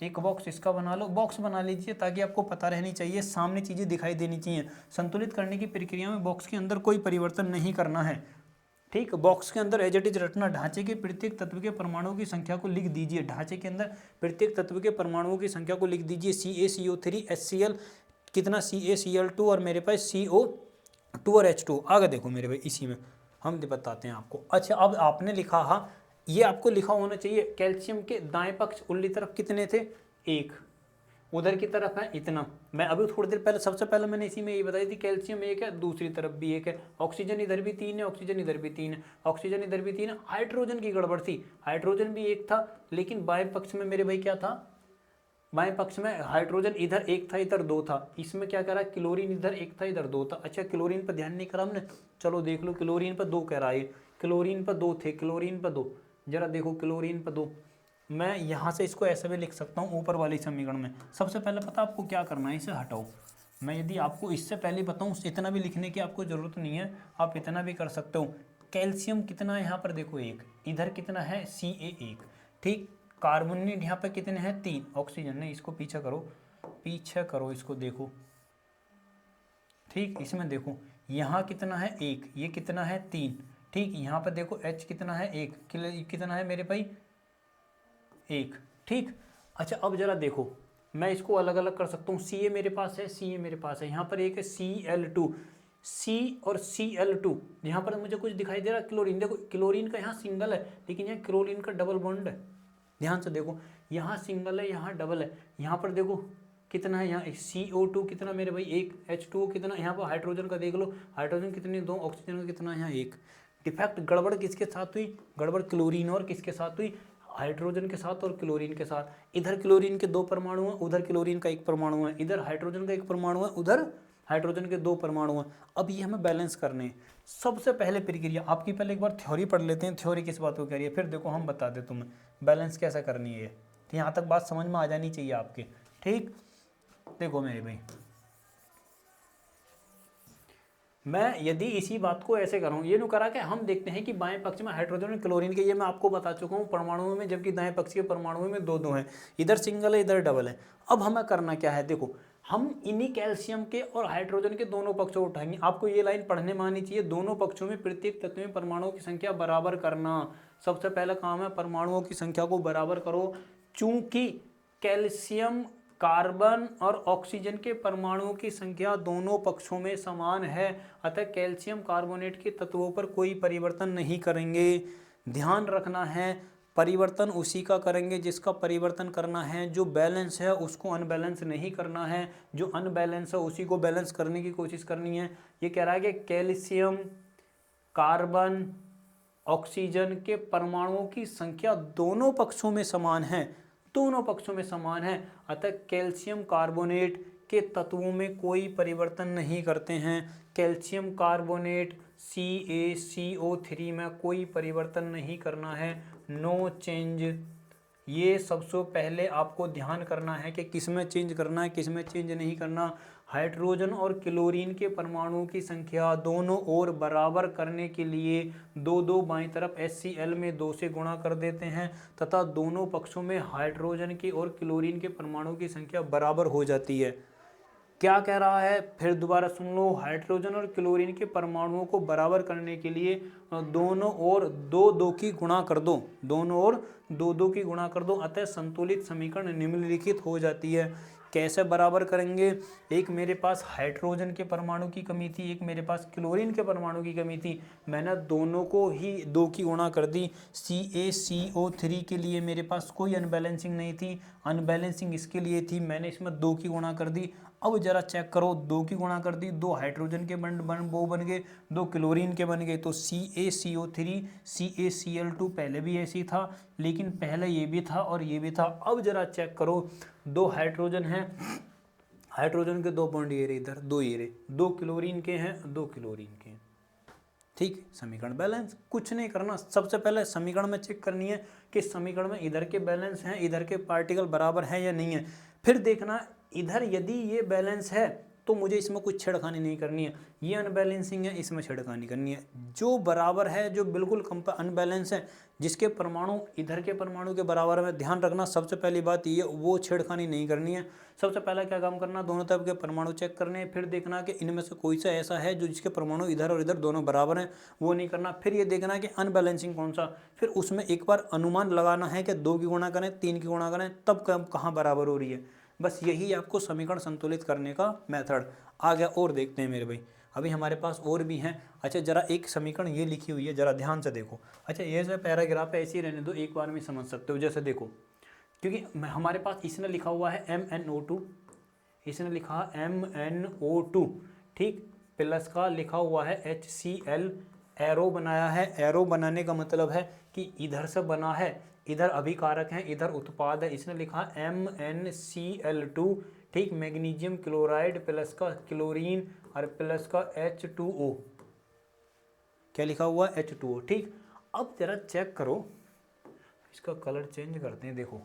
एक बॉक्स इसका बना लो, बॉक्स बना लीजिए ताकि आपको पता रहनी चाहिए, सामने चीज़ें दिखाई देनी चाहिए। संतुलित करने की प्रक्रिया में बॉक्स के अंदर कोई परिवर्तन नहीं करना है, ठीक। बॉक्स के अंदर एज इट इज रटना, ढांचे के प्रत्येक तत्व के परमाणुओं की संख्या को लिख दीजिए। ढांचे के अंदर प्रत्येक तत्व के परमाणुओं की संख्या को लिख दीजिए। CaCO3 HCl कितना, CaCl2 और मेरे पास CO2 और H2। आगे देखो मेरे भाई, इसी में हम बताते हैं आपको। अच्छा, अब आपने लिखा, हाँ ये आपको लिखा होना चाहिए, कैल्शियम के दाएं पक्ष उल्टी तरफ कितने थे, 1, उधर की तरफ है इतना। मैं अभी थोड़ी देर पहले, सबसे पहले मैंने इसी में ये बताई थी, कैल्शियम 1 है, दूसरी तरफ भी 1 है, ऑक्सीजन इधर भी 3 है, ऑक्सीजन इधर भी 3 है, ऑक्सीजन इधर भी 3 है। हाइड्रोजन की गड़बड़ थी, हाइड्रोजन भी 1 था, लेकिन बाएं पक्ष में मेरे भाई क्या था, बाएं पक्ष में हाइड्रोजन इधर 1 था, इधर 2 था। इसमें क्या करा, क्लोरीन इधर 1 था, इधर 2 था। अच्छा, क्लोरीन पर ध्यान नहीं करा हमने, चलो देख लो, क्लोरीन पर 2 कह रहा है, क्लोरीन पर 2 थे, क्लोरीन पर 2, जरा देखो क्लोरीन पर 2। मैं यहाँ से इसको ऐसे भी लिख सकता हूँ ऊपर वाले समीकरण में। सबसे पहले पता आपको क्या करना है, इसे हटाओ। मैं यदि आपको इससे पहले बताऊँ, इतना भी लिखने की आपको ज़रूरत नहीं है, आप इतना भी कर सकते हो। कैल्शियम कितना है यहाँ पर देखो 1, इधर कितना है Ca1, ठीक। कार्बोनेट यहाँ पर कितने हैं 3, ऑक्सीजन नहीं, इसको पीछे करो, पीछे करो इसको, देखो ठीक। इसमें देखो यहाँ कितना है 1, ये कितना है 3, ठीक। यहाँ पर देखो H कितना है 1, कितना है मेरे भाई 1, ठीक। अच्छा, अब जरा देखो, मैं इसको अलग अलग कर सकता हूँ। Ca मेरे पास है, Ca मेरे पास है, यहाँ पर एक है Cl2, C और Cl2। यहाँ पर मुझे कुछ दिखाई दे रहा है, क्लोरीन। देखो क्लोरीन का यहाँ सिंगल है, लेकिन यहाँ क्लोरीन का डबल बॉन्ड है। ध्यान से देखो, यहाँ सिंगल है, यहाँ डबल है। यहाँ पर देखो कितना है, यहाँ CO2 कितना मेरे भाई 1, H2O कितना, यहाँ पर हाइड्रोजन का देख लो, हाइड्रोजन कितने 2, ऑक्सीजन का कितना यहाँ 1। डिफेक्ट, गड़बड़ किसके साथ हुई, गड़बड़ क्लोरीन और किसके साथ हुई, हाइड्रोजन के साथ और क्लोरीन के साथ। इधर क्लोरीन के 2 परमाणु हैं, उधर क्लोरीन का 1 परमाणु है, इधर हाइड्रोजन का 1 परमाणु है, उधर हाइड्रोजन के 2 परमाणु हैं। अब ये हमें बैलेंस करने हैं। सबसे पहले प्रक्रिया आपकी, पहले एक बार थ्योरी पढ़ लेते हैं, थ्योरी किस बात को कह रही है, फिर देखो हम बता दे तुम्हें बैलेंस कैसे करनी है। तो यहाँ तक बात समझ में आ जानी चाहिए आपके, ठीक। देखो मेरे भाई, मैं यदि इसी बात को ऐसे करूँ, ये नु करा के हम देखते हैं कि बाएं पक्ष में हाइड्रोजन और क्लोरीन के, ये मैं आपको बता चुका हूँ परमाणुओं में, जबकि दाएं पक्ष के परमाणुओं में 2-2 हैं, इधर सिंगल है, इधर डबल है। अब हमें करना क्या है, देखो हम इन्हीं कैल्शियम के और हाइड्रोजन के दोनों पक्षों को उठाएंगे। आपको ये लाइन पढ़ने में आनी चाहिए, दोनों पक्षों में प्रत्येक तत्व में परमाणुओं की संख्या बराबर करना। सबसे पहला काम है परमाणुओं की संख्या को बराबर करो। चूंकि कैल्शियम, कार्बन और ऑक्सीजन के परमाणुओं की संख्या दोनों पक्षों में समान है, अतः कैल्शियम कार्बोनेट के तत्वों पर कोई परिवर्तन नहीं करेंगे। ध्यान रखना है, परिवर्तन उसी का करेंगे जिसका परिवर्तन करना है। जो बैलेंस है उसको अनबैलेंस नहीं करना है, जो अनबैलेंस है उसी को बैलेंस करने की कोशिश करनी है। ये कह रहा है कि कैल्शियम, कार्बन, ऑक्सीजन के परमाणुओं की संख्या दोनों पक्षों में समान है, दोनों पक्षों में समान है, अतः कैल्शियम कार्बोनेट के तत्वों में कोई परिवर्तन नहीं करते हैं। कैल्शियम कार्बोनेट CaCO3 में कोई परिवर्तन नहीं करना है, नो चेंज। ये सबसे पहले आपको ध्यान करना है कि किस में चेंज करना है, किस में चेंज नहीं करना। हाइड्रोजन और क्लोरीन के परमाणुओं की संख्या दोनों ओर बराबर करने के लिए 2-2 बाईं तरफ HCl में 2 से गुणा कर देते हैं तथा दोनों पक्षों में हाइड्रोजन के और क्लोरीन के परमाणुओं की संख्या बराबर हो जाती है। क्या कह रहा है, फिर दोबारा सुन लो। हाइड्रोजन और क्लोरीन के परमाणुओं को बराबर करने के लिए दोनों ओर 2-2 की गुणा कर दो, दोनों ओर 2-2 की गुणा कर दो, अतः संतुलित समीकरण निम्नलिखित हो जाती है। कैसे बराबर करेंगे, एक मेरे पास हाइड्रोजन के परमाणु की कमी थी, एक मेरे पास क्लोरीन के परमाणु की कमी थी, मैंने दोनों को ही 2 की गुणा कर दी। CaCO3 के लिए मेरे पास कोई अनबैलेंसिंग नहीं थी, अनबैलेंसिंग इसके लिए थी, मैंने इसमें 2 की गुणा कर दी। अब जरा चेक करो, 2 की गुणा कर दी, 2 हाइड्रोजन के वो बन गए, 2 क्लोरीन के बन गए, तो CaCO3 CaCl2 पहले भी ऐसी था, लेकिन पहले ये भी था और ये भी था। अब जरा चेक करो, 2 हाइड्रोजन हैं, हाइड्रोजन के 2 बॉन्ड ये रहे, इधर 2 ये रहे, 2 क्लोरीन के हैं, 2 क्लोरीन के हैं, ठीक। समीकरण बैलेंस, कुछ नहीं करना। सबसे पहले समीकरण में चेक करनी है कि समीकरण में इधर के बैलेंस हैं, इधर के पार्टिकल बराबर हैं या नहीं है। फिर देखना इधर यदि ये बैलेंस है तो मुझे इसमें कुछ छेड़खानी नहीं करनी है। ये अनबैलेंसिंग है, इसमें छेड़खानी करनी है। जो बराबर है, जो बिल्कुल अनबैलेंस है, जिसके परमाणु इधर के परमाणु के बराबर में, ध्यान रखना सबसे पहली बात ये, वो छेड़खानी नहीं करनी है। सबसे पहला क्या काम करना, दोनों तरफ के परमाणु चेक करने हैं, फिर देखना कि इनमें से कोई सा ऐसा है जो जिसके परमाणु इधर और इधर दोनों बराबर हैं, वो नहीं करना। फिर ये देखना कि अनबैलेंसिंग कौन सा, फिर उसमें एक बार अनुमान लगाना है कि 2 की गुणा करें, 3 की गुणा करें, तब कहाँ बराबर हो रही है। बस यही आपको समीकरण संतुलित करने का मेथड आ गया। और देखते हैं मेरे भाई, अभी हमारे पास और भी हैं। अच्छा, जरा एक समीकरण ये लिखी हुई है, जरा ध्यान से देखो। अच्छा, ये जो पैराग्राफ है ऐसे ही रहने दो, एक बार में समझ सकते हो। जैसे देखो, क्योंकि हमारे पास इसने लिखा हुआ है MnO2, इसने लिखा MnO2, ठीक, प्लस का लिखा हुआ है HCl, एरो बनाया है। एरो बनाने का मतलब है कि इधर से बना है, इधर अभिकारक है, इधर उत्पाद है। इसने लिखा MnCl2, ठीक, मैग्नीशियम क्लोराइड प्लस का क्लोरीन और प्लस का H2O, क्या लिखा हुआ है, H2O, ठीक। अब जरा चेक करो, इसका कलर चेंज करते हैं। देखो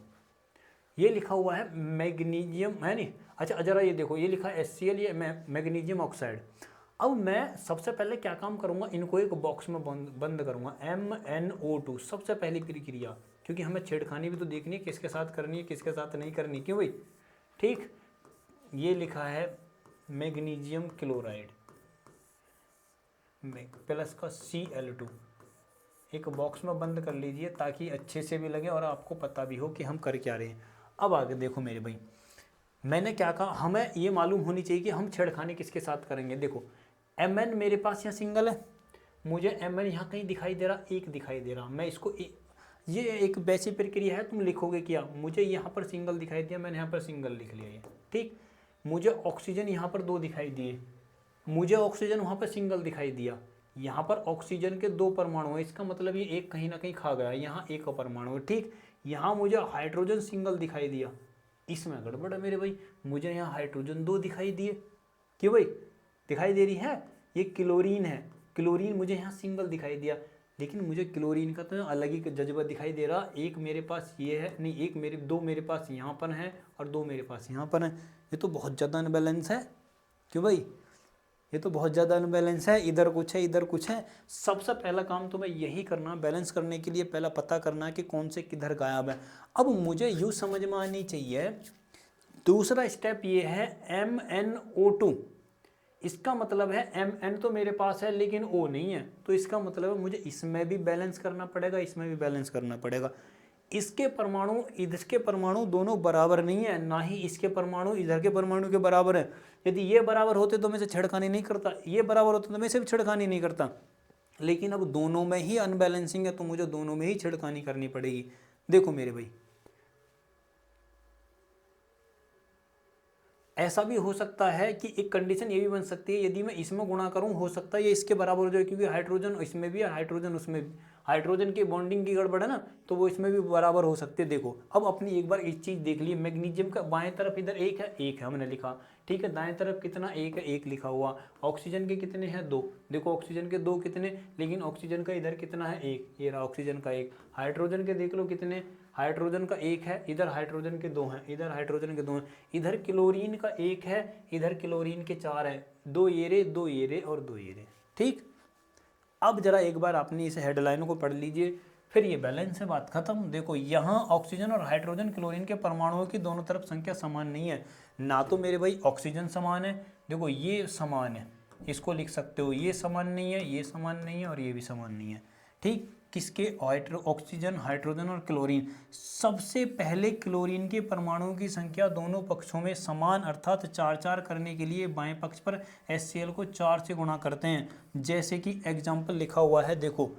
ये लिखा हुआ है मैग्नीशियम, है नहीं। अच्छा, जरा ये देखो, ये लिखा है HCl, ये मैग्नीशियम ऑक्साइड। अब मैं सबसे पहले क्या काम करूंगा, इनको एक बॉक्स में बंद करूंगा। MnO2 सबसे पहली प्रक्रिया, क्योंकि हमें छेड़खानी भी तो देखनी है, किसके साथ करनी है, किसके साथ नहीं करनी, क्यों भाई, ठीक। ये लिखा है मैग्नीशियम क्लोराइड प्लस का Cl2, एक बॉक्स में बंद कर लीजिए ताकि अच्छे से भी लगे और आपको पता भी हो कि हम कर क्या रहे हैं। अब आगे देखो मेरे भाई, मैंने क्या कहा, हमें ये मालूम होनी चाहिए कि हम छेड़खानी किसके साथ करेंगे। देखो Mn मेरे पास यहाँ सिंगल है, मुझे Mn यहाँ कहीं दिखाई दे रहा, एक दिखाई दे रहा, मैं इसको ये एक वैसी प्रक्रिया है, तुम लिखोगे क्या, मुझे यहाँ पर सिंगल दिखाई दिया, मैंने यहाँ पर सिंगल लिख लिया, ये ठीक। मुझे ऑक्सीजन यहाँ पर 2 दिखाई दिए, मुझे ऑक्सीजन वहाँ पर सिंगल दिखाई दिया। यहाँ पर ऑक्सीजन के 2 परमाणु है, इसका मतलब ये एक कहीं ना कहीं खा गया, यहाँ एक परमाणु है, ठीक। यहाँ मुझे हाइड्रोजन सिंगल दिखाई दिया, इसमें गड़बड़ है मेरे भाई, मुझे यहाँ हाइड्रोजन 2 दिखाई दिए, क्यों भाई, दिखाई दे रही है, ये क्लोरीन है, क्लोरीन मुझे यहाँ सिंगल दिखाई दिया, लेकिन मुझे क्लोरीन का तो अलग ही जज्बा दिखाई दे रहा। एक मेरे पास ये है, नहीं, एक मेरे 2 मेरे पास यहाँ पर है और 2 मेरे पास यहाँ पर है, ये तो बहुत ज़्यादा अनबैलेंस है, क्यों भाई, ये तो बहुत ज़्यादा अनबैलेंस है, इधर कुछ है, इधर कुछ है। सबसे पहला काम तो मैं यही करना, बैलेंस करने के लिए पहला पता करना कि कौन से किधर गायब है। अब मुझे यूँ समझ में आनी चाहिए, दूसरा स्टेप ये है MnO2, इसका मतलब है Mn तो मेरे पास है लेकिन O नहीं है, तो इसका मतलब है मुझे इसमें भी बैलेंस करना पड़ेगा, इसमें भी बैलेंस करना पड़ेगा। इसके परमाणु इधर के परमाणु दोनों बराबर नहीं है, ना ही इसके परमाणु इधर के परमाणु के बराबर है। यदि ये बराबर होते तो मैं से छेड़खानी नहीं करता, ये बराबर होते तो मैं से भी छेड़खानी नहीं करता, लेकिन अब दोनों में ही अनबैलेंसिंग है तो मुझे दोनों में ही छेड़खानी करनी पड़ेगी। देखो मेरे भाई, ऐसा भी हो सकता है कि एक कंडीशन ये भी बन सकती है, यदि मैं इसमें गुणा करूं हो सकता है ये इसके बराबर हो जाए, क्योंकि हाइड्रोजन इसमें भी है, हाइड्रोजन उसमें भी, हाइड्रोजन की बॉन्डिंग की गड़बड़ है ना, तो वो इसमें भी बराबर हो सकते हैं। देखो अब अपनी एक बार एक चीज़ देख ली, मैग्नीशियम का बाएं तरफ इधर एक है हमने लिखा, ठीक है, दाएं तरफ कितना, एक है, एक लिखा हुआ। ऑक्सीजन के कितने हैं, 2, देखो ऑक्सीजन के 2 कितने, लेकिन ऑक्सीजन का इधर कितना है, 1, ये रहा ऑक्सीजन का 1। हाइड्रोजन के देख लो कितने, हाइड्रोजन का 1 है, इधर हाइड्रोजन के 2 हैं, इधर हाइड्रोजन के 2 हैं, इधर क्लोरीन का 1 है, इधर क्लोरीन के 4 हैं, 2 ये रे, 2 ये रे और 2 ये रे, ठीक। अब जरा एक बार आपने इस हेडलाइन को पढ़ लीजिए, फिर ये बैलेंस है, बात खत्म। देखो यहाँ ऑक्सीजन और हाइड्रोजन क्लोरीन के परमाणुओं की दोनों तरफ संख्या समान नहीं है, ना तो मेरे भाई ऑक्सीजन समान है, देखो ये समान है, इसको लिख सकते हो, ये समान नहीं है, ये समान नहीं है और ये भी समान नहीं है, ठीक। किसके, ऑक्सीजन, हाइड्रोजन और क्लोरीन। सबसे पहले क्लोरीन के परमाणुओं की संख्या दोनों पक्षों में समान अर्थात 4-4 करने के लिए बाएं पक्ष पर HCl को 4 से गुणा करते हैं, जैसे कि एग्जाम्पल लिखा हुआ है। देखो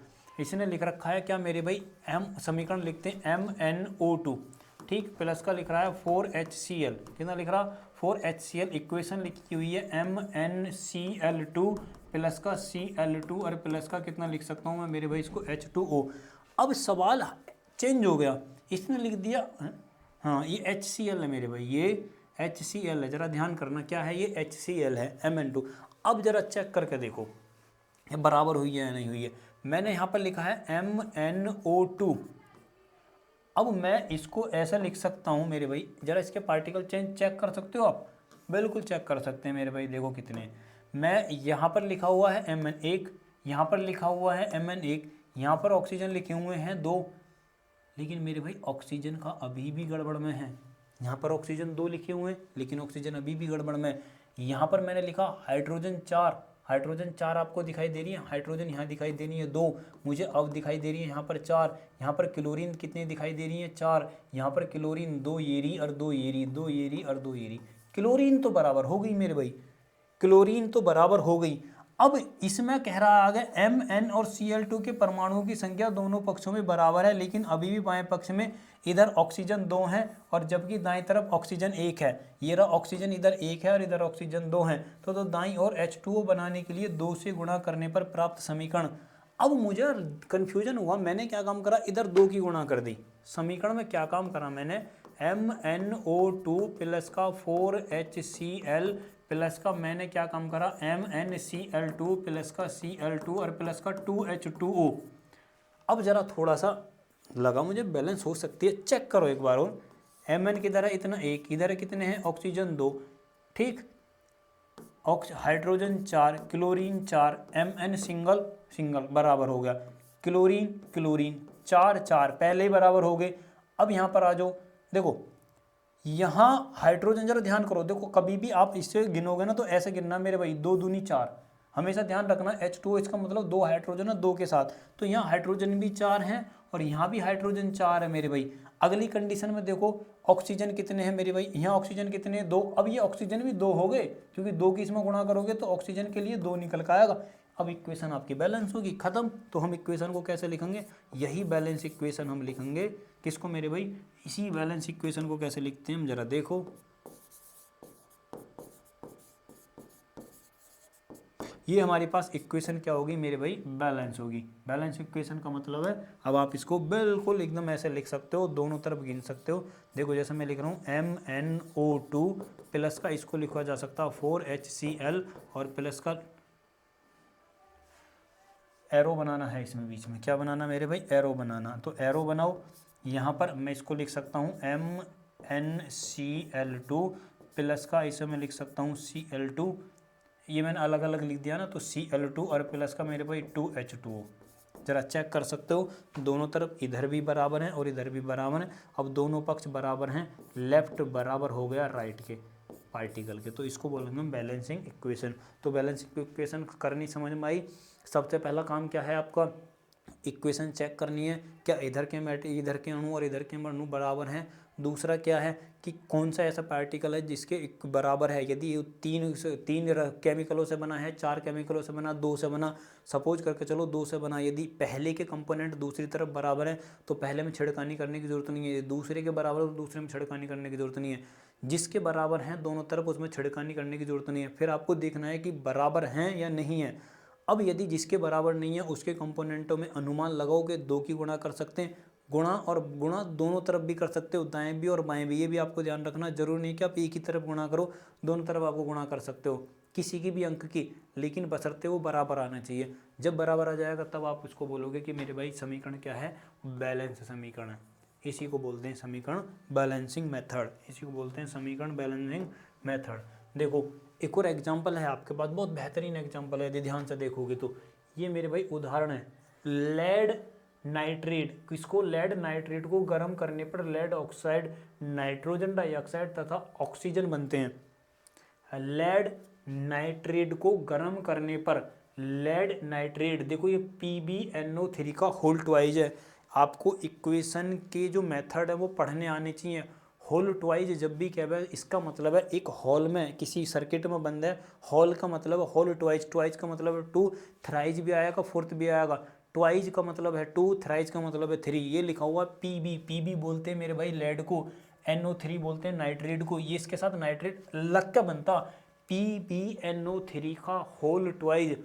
इसने लिख रखा है क्या मेरे भाई, समीकरण लिखते हैं MnO2, ठीक, प्लस का लिख रहा है 4HCl, कितना लिख रहा, 4HCl, इक्वेशन लिखी हुई है MnCl2 प्लस का Cl2 और प्लस का कितना लिख सकता हूँ मैं मेरे भाई इसको, H2O। अब सवाल चेंज हो गया, इसने लिख दिया, हाँ ये HCl है मेरे भाई, ये HCl है, जरा ध्यान करना क्या है, ये HCl है Mn2। अब जरा चेक करके देखो ये बराबर हुई है या नहीं हुई है। मैंने यहाँ पर लिखा है MnO2, अब मैं इसको ऐसा लिख सकता हूँ मेरे भाई, जरा इसके पार्टिकल चेंज चेक कर सकते हो आप, बिल्कुल चेक कर सकते हैं मेरे भाई। देखो कितने, मैं यहाँ पर लिखा हुआ है Mn1, यहाँ पर लिखा हुआ है Mn1, यहाँ पर ऑक्सीजन लिखे हुए हैं 2, लेकिन मेरे भाई ऑक्सीजन का अभी भी गड़बड़ में है। यहाँ पर ऑक्सीजन 2 लिखे हुए हैं लेकिन ऑक्सीजन अभी भी गड़बड़ में है। यहाँ पर मैंने लिखा हाइड्रोजन 4, हाइड्रोजन 4 आपको दिखाई दे रही है, हाइड्रोजन यहाँ दिखाई दे रही है 2, मुझे अब दिखाई दे रही है यहाँ पर 4। यहाँ पर क्लोरीन कितनी दिखाई दे रही है 4, यहाँ पर क्लोरीन 2 येरी और 2 येरी, 2 येरी और 2 येरी। क्लोरीन तो बराबर हो गई मेरे भाई, क्लोरीन तो बराबर हो गई। अब इसमें कह रहा आ गया Mn और Cl2 के परमाणुओं की संख्या दोनों पक्षों में बराबर है, लेकिन अभी भी बाएं पक्ष में इधर ऑक्सीजन 2 है और जबकि दाएं तरफ ऑक्सीजन 1 है। ये रहा ऑक्सीजन इधर 1 है और इधर ऑक्सीजन 2 है, तो दाईं और H2O बनाने के लिए 2 से गुणा करने पर प्राप्त समीकरण। अब मुझे कन्फ्यूजन हुआ, मैंने क्या काम करा, इधर 2 की गुणा कर दी। समीकरण में क्या काम करा मैंने, MnO2 प्लस का 4HCl प्लस का मैंने क्या काम करा, MnCl2 प्लस का Cl2 और प्लस का 2H2O। अब जरा थोड़ा सा लगा मुझे बैलेंस हो सकती है, चेक करो एक बार और। Mn किधर है, इतना 1, इधर कितने हैं ऑक्सीजन 2, ठीक, hydrogen 4, chlorine 4, Mn single single बराबर हो गया, क्लोरीन क्लोरीन 4 4 पहले ही बराबर हो गए। अब यहाँ पर आ जाओ, देखो यहाँ हाइड्रोजन, जरा ध्यान करो, देखो कभी भी आप इससे गिनोगे ना तो ऐसे गिनना मेरे भाई, 2 दूनी 4, हमेशा ध्यान रखना। H2O इसका मतलब 2 हाइड्रोजन है 2 के साथ, तो यहाँ हाइड्रोजन भी 4 हैं और यहाँ भी हाइड्रोजन 4 है मेरे भाई। अगली कंडीशन में देखो ऑक्सीजन कितने हैं मेरे भाई, यहाँ ऑक्सीजन कितने हैं 2, अब ये ऑक्सीजन भी 2 हो गए क्योंकि 2 की इसमें गुणा करोगे तो ऑक्सीजन के लिए 2 निकल कर आएगा। अब इक्वेशन आपकी बैलेंस होगी, खत्म। तो हम इक्वेशन को कैसे लिखेंगे, यही बैलेंस इक्वेशन हम लिखेंगे, किसको मेरे भाई, इसी बैलेंस इक्वेशन को कैसे लिखते हैं हम जरा देखो। ये हमारे पास इक्वेशन क्या होगी मेरे भाई, बैलेंस होगी। बैलेंस इक्वेशन का मतलब है, अब आप इसको बिल्कुल एकदम ऐसे लिख सकते हो, दोनों तरफ गिन सकते हो। देखो जैसे मैं लिख रहा हूँ MnO2 प्लस का, इसको लिखा जा सकता है 4HCl और प्लस का एरो बनाना है इसमें, बीच में क्या बनाना मेरे भाई, एरो बनाना। तो एरो बनाओ, यहाँ पर मैं इसको लिख सकता हूँ MnCl2 प्लस का, इसे मैं लिख सकता हूँ Cl2, ये मैंने अलग अलग लिख दिया ना, तो Cl2 और प्लस का मेरे भाई 2H2O। जरा चेक कर सकते हो, दोनों तरफ इधर भी बराबर हैं और इधर भी बराबर हैं। अब दोनों पक्ष बराबर हैं, लेफ्ट बराबर हो गया राइट के पार्टिकल के, तो इसको बोलेंगे हम बैलेंसिंग इक्वेशन। तो बैलेंसिंग इक्वेशन करनी समझ में आई। सबसे पहला काम क्या है आपका, इक्वेशन चेक करनी है, क्या इधर के अणु और इधर के अणु बराबर हैं। दूसरा क्या है कि कौन सा ऐसा पार्टिकल है जिसके बराबर है, यदि ये तीन केमिकलों से बना है, 4 केमिकलों से बना, 2 से बना, सपोज करके चलो 2 से बना, यदि पहले के कंपोनेंट दूसरी तरफ बराबर है तो पहले में छिड़कानी करने की जरूरत नहीं है, दूसरे के बराबर तो दूसरे में छिड़कानी करने की जरूरत नहीं है, जिसके बराबर हैं दोनों तरफ उसमें छिड़कानी करने की जरूरत नहीं है। फिर आपको देखना है कि बराबर हैं या नहीं है। अब यदि जिसके बराबर नहीं है उसके कंपोनेंटों में अनुमान लगाओगे, 2 की गुणा कर सकते हैं, गुणा और गुणा दोनों तरफ भी कर सकते हो, दाएं भी और बाएं भी। ये भी आपको ध्यान रखना, जरूरी नहीं कि आप एक ही तरफ गुणा करो, दोनों तरफ आपको गुणा कर सकते हो किसी की भी अंक की, लेकिन बशर्ते वो बराबर आना चाहिए। जब बराबर आ जाएगा तब आप उसको बोलोगे कि मेरे भाई समीकरण क्या है, बैलेंस समीकरण है। इसी को बोलते हैं समीकरण बैलेंसिंग मेथड, इसी को बोलते हैं समीकरण बैलेंसिंग मेथड। देखो एक और एग्जाम्पल है आपके पास, बहुत बेहतरीन एग्जाम्पल है, यदि ध्यान से देखोगे तो। ये मेरे भाई उदाहरण है, लेड नाइट्रेट, किसको, लेड नाइट्रेट को गर्म करने पर लेड ऑक्साइड, नाइट्रोजन डाइऑक्साइड तथा ऑक्सीजन बनते हैं। लेड नाइट्रेट को गर्म करने पर लेड नाइट्रेट, देखो ये PbNO3 का होल ट्वाइज है। आपको इक्वेशन के जो मेथड है वो पढ़ने आने चाहिए। होल ट्वाइज जब भी क्या है, इसका मतलब है एक हॉल में किसी सर्किट में बंद है, हॉल का मतलब है होल ट्वाइज, ट्वाइज का मतलब है 2, थ्राइज भी आएगा, फोर्थ भी आएगा। ट्वाइज का मतलब है 2, थ्राइज का मतलब है 3। ये लिखा हुआ पीबी बोलते हैं मेरे भाई लेड को, NO3 बोलते हैं नाइट्रेट को। ये इसके साथ नाइट्रेट लग क्या बनता, PbNO3 का होल ट्वाइज।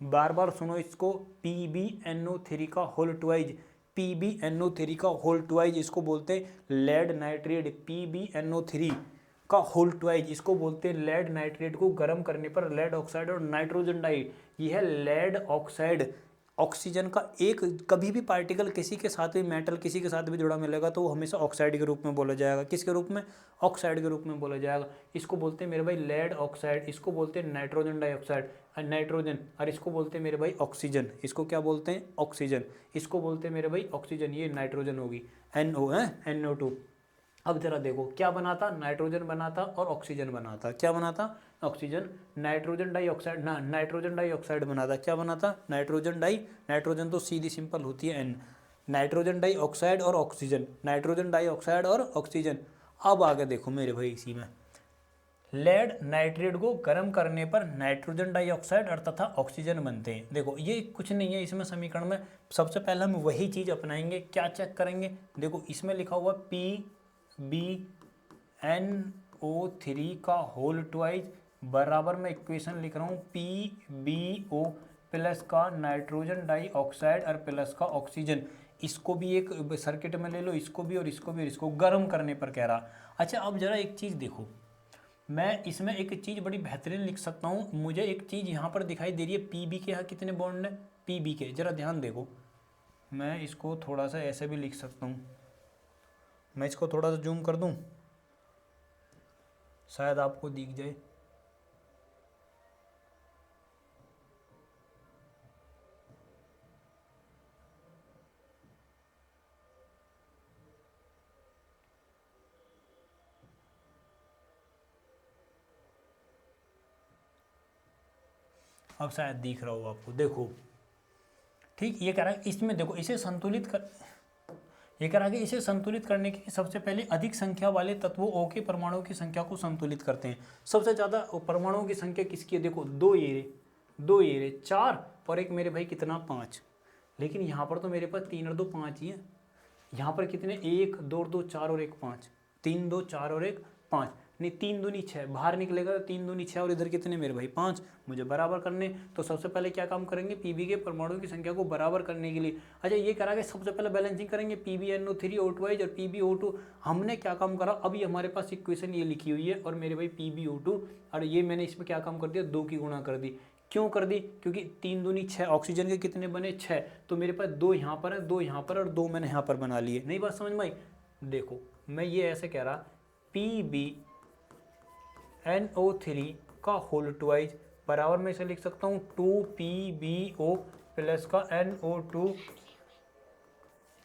बार बार सुनो इसको, PbNO3 का होल ट्वाइज, PbNO3 का होल ट्वाइज, इसको बोलते हैं लेड नाइट्रेट। PbNO3 का होल ट्वाइज, इसको बोलते हैं लेड नाइट्रेट को गर्म करने पर लेड ऑक्साइड और नाइट्रोजन डाई, ये है लेड ऑक्साइड ऑक्सीजन का एक कभी भी पार्टिकल किसी के साथ भी, मेटल किसी के साथ भी जुड़ा मिलेगा तो वो हमेशा ऑक्साइड के रूप में बोला जाएगा। किसके रूप में? ऑक्साइड के रूप में बोला जाएगा। इसको बोलते हैं मेरे भाई लेड ऑक्साइड, इसको बोलते हैं नाइट्रोजन डाइऑक्साइड, नाइट्रोजन, और इसको बोलते हैं मेरे भाई ऑक्सीजन। इसको क्या बोलते हैं? ऑक्सीजन। इसको बोलते हैं मेरे भाई ऑक्सीजन। ये नाइट्रोजन होगी, NO है, NO2। अब जरा देखो क्या बना था? नाइट्रोजन बना था और ऑक्सीजन बना था। क्या बना था? ऑक्सीजन। नाइट्रोजन डाइऑक्साइड ना, नाइट्रोजन डाइऑक्साइड बना था। क्या बना था? नाइट्रोजन तो सीधी सिंपल होती है N। नाइट्रोजन डाइऑक्साइड और ऑक्सीजन, नाइट्रोजन डाइऑक्साइड और ऑक्सीजन। अब आगे देखो मेरे भाई, इसी में लेड नाइट्रेट को गर्म करने पर नाइट्रोजन डाइऑक्साइड और तथा ऑक्सीजन बनते हैं। देखो ये कुछ नहीं है इसमें समीकरण में, सबसे पहले हम वही चीज़ अपनाएंगे। क्या चेक करेंगे? देखो इसमें लिखा हुआ PbNO3 का होल ट्वाइस बराबर में इक्वेशन लिख रहा हूँ PbO प्लस का नाइट्रोजन डाइऑक्साइड और प्लस का ऑक्सीजन। इसको भी एक सर्किट में ले लो, इसको भी और इसको भी, और इसको गर्म करने पर कह रहा। अच्छा अब जरा एक चीज़ देखो, मैं इसमें एक चीज़ बड़ी बेहतरीन लिख सकता हूँ। मुझे एक चीज़ यहाँ पर दिखाई दे रही है, Pb के यहाँ कितने बॉन्ड है? Pb के जरा ध्यान देखो, मैं इसको थोड़ा सा ऐसे भी लिख सकता हूँ। मैं इसको थोड़ा सा जूम कर दूँ, शायद आपको दिख जाए। अब शायद दिख रहा हो आपको, देखो ठीक। ये कह रहा है इसमें देखो, इसे संतुलित कर, ये कह रहा है कि इसे संतुलित करने के लिए सबसे पहले अधिक संख्या वाले तत्वों O के परमाणुओं की संख्या को संतुलित करते हैं। सबसे ज़्यादा परमाणुओं की संख्या किसकी है? देखो दो ये रे 4 और एक मेरे भाई कितना 5। लेकिन यहाँ पर तो मेरे पास 3 और 2 5 ही है। यहाँ पर कितने? 1 2 2 4 और 1 5, 3 2 4 और 1 5, नहीं 3 दूनी 6 बाहर निकलेगा तो 3 दूनी 6 और इधर कितने मेरे भाई 5। मुझे बराबर करने, तो सबसे पहले क्या काम करेंगे? Pb के परमाणुओं की संख्या को बराबर करने के लिए। अच्छा ये करा कि सबसे पहले बैलेंसिंग करेंगे PbNO3 O2 और PbO2। हमने क्या काम करा? अभी हमारे पास इक्वेशन ये लिखी हुई है और मेरे भाई PbO2, और ये मैंने इसमें क्या काम कर दिया? 2 की गुणा कर दी। क्यों कर दी? क्योंकि 3 दूनी 6, ऑक्सीजन के कितने बने? 6, तो मेरे पास 2 यहाँ पर है, 2 यहाँ पर और 2 मैंने यहाँ पर बना लिए। नहीं बात समझ में आई? देखो मैं ये ऐसे कह रहा, PbNO3 का होल ट्वाइस बराबर में इसे लिख सकता हूँ 2PbO प्लस का NO2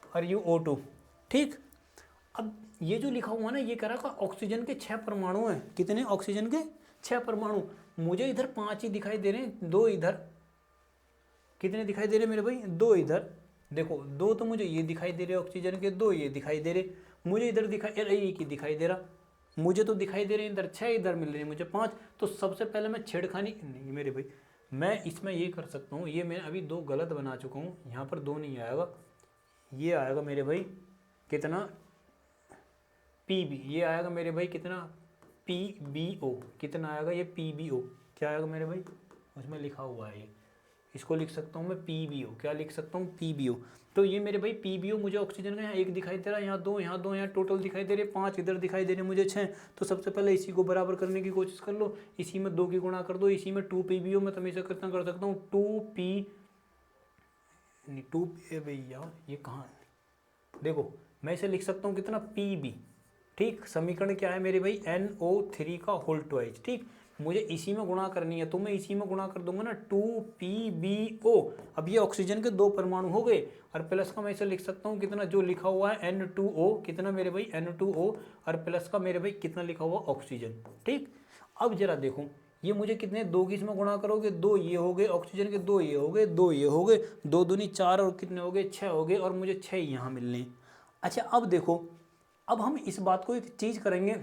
और UO2। ठीक। अब ये जो लिखा हुआ ना, ये कह रहा है ऑक्सीजन के 6 परमाणु हैं। कितने? ऑक्सीजन के 6 परमाणु। मुझे इधर 5 ही दिखाई दे रहे हैं, 2 इधर। कितने दिखाई दे रहे मेरे भाई? 2 इधर। देखो 2 तो मुझे ये दिखाई दे रहे ऑक्सीजन के, 2 ये दिखाई दे रहे। मुझे इधर एक ही दिखाई दे रहा, मुझे तो दिखाई दे रहे हैं इधर 6, इधर मिल रहे हैं मुझे 5। तो सबसे पहले मैं छेड़खानी नहीं मेरे भाई, मैं इसमें ये कर सकता हूँ, ये मैं अभी 2 गलत बना चुका हूँ। यहाँ पर 2 नहीं आएगा, ये आएगा मेरे भाई कितना? Pb। ये आएगा मेरे भाई कितना? PbO। कितना आएगा? ये PbO। क्या आएगा मेरे भाई? उसमें लिखा हुआ है ये, इसको लिख सकता हूँ मैं PbO। क्या लिख सकता हूँ? PbO। तो ये मेरे भाई PbO मुझे ऑक्सीजन का यहाँ 1 दिखाई दे रहा है, यहाँ 2, यहाँ 2, यहाँ टोटल दिखाई दे रहे 5, इधर दिखाई दे रहे मुझे 6। तो सबसे पहले इसी को बराबर करने की कोशिश कर लो, इसी में 2 की गुणा कर दो, इसी में 2PbO मैं हमेशा कितना कर सकता हूँ? 2 भैया ये कहाँ? देखो मैं इसे लिख सकता हूँ कितना? Pb। ठीक। समीकरण क्या है मेरे भाई? NO3 का होल ट्वाइस। ठीक। मुझे इसी में गुणा करनी है तो मैं इसी में गुणा कर दूंगा ना, 2PbO। अब ये ऑक्सीजन के 2 परमाणु हो गए, और प्लस का मैं इसे लिख सकता हूँ कितना? जो लिखा हुआ है N2O। कितना मेरे भाई? N2O, और प्लस का मेरे भाई कितना लिखा हुआ? ऑक्सीजन। ठीक। अब जरा देखो, ये मुझे कितने? 2 की इसमें गुणा करोगे, 2 ये हो गए ऑक्सीजन के, 2 ये हो गए, 2 ये हो गए, 2 दूनी 4 और कितने हो गए? 6 हो गए, और मुझे 6 यहाँ मिलने हैं। अच्छा अब देखो, अब हम इस बात को एक चीज़ करेंगे,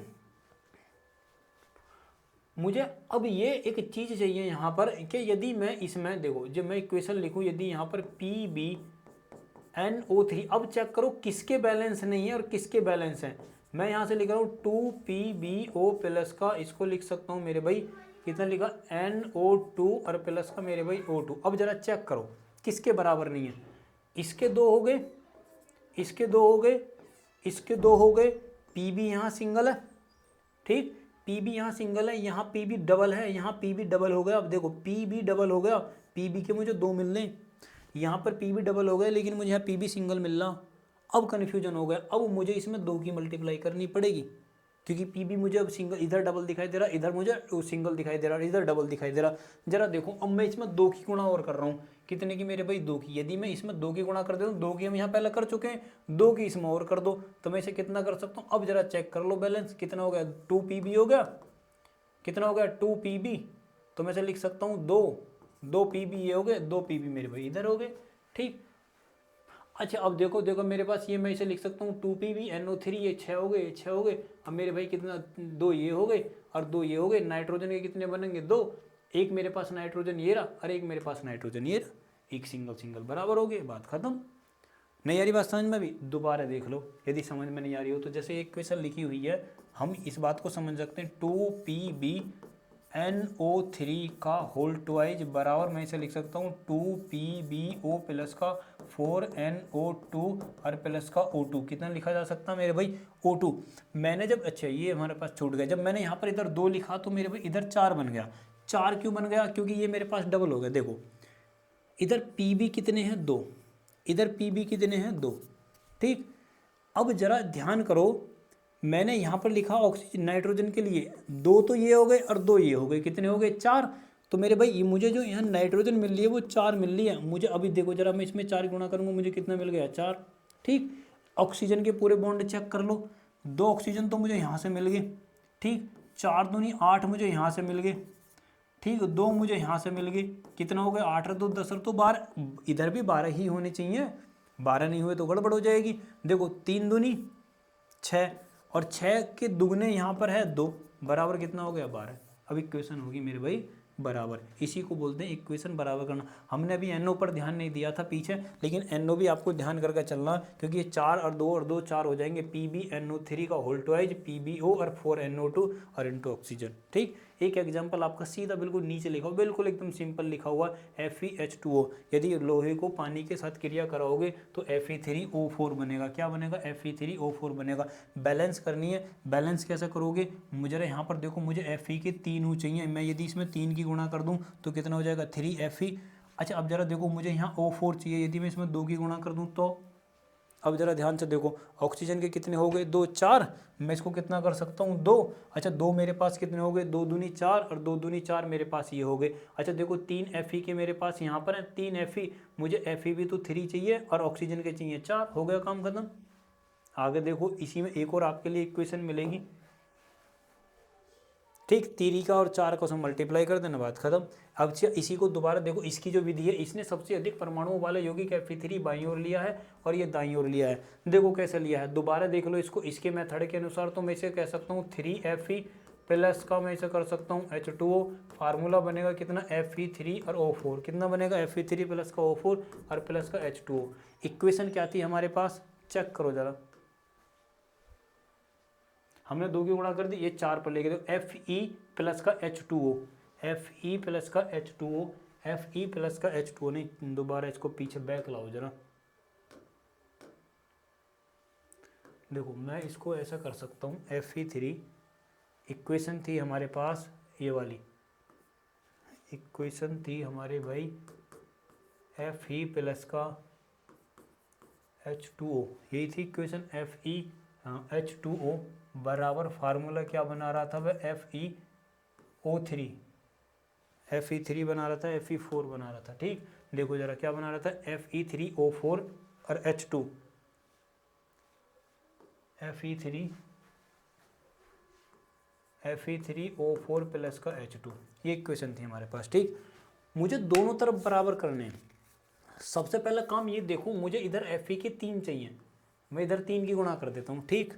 मुझे अब ये एक चीज़ चाहिए यहाँ पर कि यदि मैं इसमें देखो, जब मैं इक्वेशन लिखूँ, यदि यहाँ पर PbNO3, अब चेक करो किसके बैलेंस नहीं है और किसके बैलेंस हैं। मैं यहाँ से लिख रहा हूँ 2PbO प्लस का, इसको लिख सकता हूँ मेरे भाई कितना लिखा? NO2 और प्लस का मेरे भाई O2। अब जरा चेक करो किसके बराबर नहीं है। इसके 2 हो गए, इसके 2 हो गए, इसके 2 हो गए। Pb यहाँ सिंगल है। ठीक। Pb यहाँ सिंगल है, यहाँ Pb डबल है, यहाँ Pb डबल हो गया। अब देखो Pb डबल हो गया, Pb के मुझे 2 मिल रहे, यहाँ पर पी बी डबल हो गया लेकिन मुझे यहाँ पी बी सिंगल मिल रहा। अब कन्फ्यूजन हो गया, अब मुझे इसमें 2 की मल्टीप्लाई करनी पड़ेगी क्योंकि पी बी मुझे अब सिंगल, इधर डबल दिखाई दे रहा, इधर मुझे सिंगल दिखाई दे रहा, इधर डबल दिखाई दे रहा। जरा देखो अब मैं इसमें 2 की गुणा और कर रहा हूँ, कितने की मेरे भाई 2 की। यदि मैं इसमें 2 की गुणा कर देता हूँ, 2 की हम यहाँ पहले कर चुके हैं, 2 की इसमें और कर दो तो मैं इसे कितना कर सकता हूँ। अब जरा चेक कर लो बैलेंस कितना हो गया, 2 पी बी हो गया, कितना हो गया 2 पी बी। तो मैं इसे लिख सकता हूँ 2 पी बी ये हो गए, 2 पी बी मेरे भाई इधर हो गए। ठीक, अच्छा अब देखो देखो मेरे पास ये, मैं इसे लिख सकता हूँ 2 पी बी NO3, ये 6 हो गए, 6 हो गए। अब मेरे भाई कितना, 2 ये हो गए और 2 ये हो गए। नाइट्रोजन के कितने बनेंगे 2, एक मेरे पास नाइट्रोजन ये रहा और एक मेरे पास नाइट्रोजन ये रहा, एक सिंगल सिंगल बराबर हो गए, बात खत्म। नहीं आ रही बात समझ में भी, दोबारा देख लो यदि समझ में नहीं आ रही हो तो। जैसे एक क्वेश्चन लिखी हुई है, हम इस बात को समझ सकते हैं 2 पी बी NO3 का होल ट्वाइज बराबर, मैं इसे लिख सकता हूँ 2 PbO प्लस का 4NO2 और प्लस का O2। कितना लिखा जा सकता है मेरे भाई O2। मैंने जब, अच्छा ये हमारे पास छूट गया, जब मैंने यहाँ पर इधर 2 लिखा तो मेरे भाई इधर 4 बन गया। 4 क्यों बन गया, क्योंकि ये मेरे पास डबल हो गया। देखो इधर Pb कितने हैं 2, इधर Pb कितने हैं 2। ठीक, अब जरा ध्यान करो, मैंने यहाँ पर लिखा ऑक्सीजन नाइट्रोजन के लिए 2 तो ये हो गए और 2 ये हो गए, कितने हो गए 4। तो मेरे भाई ये मुझे जो यहाँ नाइट्रोजन मिल रही है वो 4 मिल रही है मुझे। अभी देखो जरा मैं इसमें 4 गुणा करूँगा, मुझे कितना मिल गया 4। ठीक, ऑक्सीजन के पूरे बॉन्ड चेक कर लो, 2 ऑक्सीजन तो मुझे यहाँ से मिल गए। ठीक, 4 दूनी 8 मुझे यहाँ से मिल गए। ठीक, 2 मुझे यहाँ से मिल गए, कितना हो गया 8 और 2 10 और 2 12, इधर भी 12 ही होने चाहिए, 12 नहीं हुए तो गड़बड़ हो जाएगी। देखो 3 दूनी 6 और 6 के दुगने यहाँ पर है 2, बराबर कितना हो गया 12। अब इक्वेशन होगी मेरे भाई बराबर, इसी को बोलते हैं इक्वेशन बराबर करना। हमने अभी NO पर ध्यान नहीं दिया था पीछे, लेकिन NO भी आपको ध्यान करके चलना, क्योंकि ये 4 और 2 4 हो जाएंगे। PbNO3 का होल ट्वाइज PbO और 4NO2 और इनटू ऑक्सीजन। ठीक, एक एग्जांपल आपका सीधा बिल्कुल नीचे लिखा हुआ, बिल्कुल एकदम सिंपल लिखा हुआ FeH2O। यदि लोहे को पानी के साथ क्रिया कराओगे तो Fe3O4 बनेगा। क्या बनेगा, Fe3O4 बनेगा। बैलेंस करनी है, बैलेंस कैसे करोगे, मुझे यहाँ पर देखो, मुझे Fe के 3 चाहिए, मैं यदि इसमें 3 की गुणा कर दूँ तो कितना हो जाएगा 3Fe। अच्छा अब जरा देखो, मुझे यहाँ O4 चाहिए, यदि मैं इसमें 2 की गुणा कर दूँ तो, अब जरा ध्यान से देखो, ऑक्सीजन के कितने हो गए 2 4, मैं इसको कितना कर सकता हूँ 2। अच्छा 2 मेरे पास कितने हो गए, 2 दूनी 4 और 2 दूनी 4 मेरे पास ये हो गए। अच्छा देखो 3 Fe के मेरे पास यहाँ पर है 3 Fe, मुझे Fe भी तो 3 चाहिए और ऑक्सीजन के चाहिए 4, हो गया काम खत्म। आगे देखो इसी में एक और आपके लिए इक्वेशन मिलेगी। ठीक, 3 का और 4 को उसमें मल्टीप्लाई कर देना, बात खत्म। अब इसी को दोबारा देखो, इसकी जो विधि है, इसने सबसे अधिक परमाणुओं वाला यौगिक Fe3 बाईं ओर लिया है और ये दाईं ओर लिया है। देखो कैसे लिया है, दोबारा देख लो इसको, इसके मेथड के अनुसार तो मैं इसे कह सकता हूँ 3Fe प्लस का मैं इसे कर सकता हूँ H2O। फार्मूला बनेगा कितना Fe3 और O4, कितना बनेगा Fe3 प्लस का O4 और प्लस का H2O। इक्वेशन क्या थी हमारे पास, चेक करो जरा, हमने 2 की गुणा कर दी, ये 4 पर लेके देखो Fe प्लस का H2O, Fe प्लस का H2O, Fe प्लस का H2O। नहीं, दोबारा इसको पीछे बैक लाओ जरा, देखो मैं इसको ऐसा कर सकता हूँ Fe3, इक्वेशन थी हमारे पास ये वाली, इक्वेशन थी हमारे भाई Fe प्लस का H2O, यही थी इक्वेशन Fe H2O बराबर, फार्मूला क्या बना रहा था वह FeO3, Fe3 बना रहा था, Fe4 बना रहा था। ठीक, देखो जरा क्या बना रहा था Fe3O4 और H2, Fe3O4 प्लस का H2, ये इक्वेशन थी हमारे पास। ठीक, मुझे दोनों तरफ बराबर करने हैं। सबसे पहला काम ये देखो, मुझे इधर Fe के 3 चाहिए, मैं इधर 3 की गुणा कर देता हूँ। ठीक,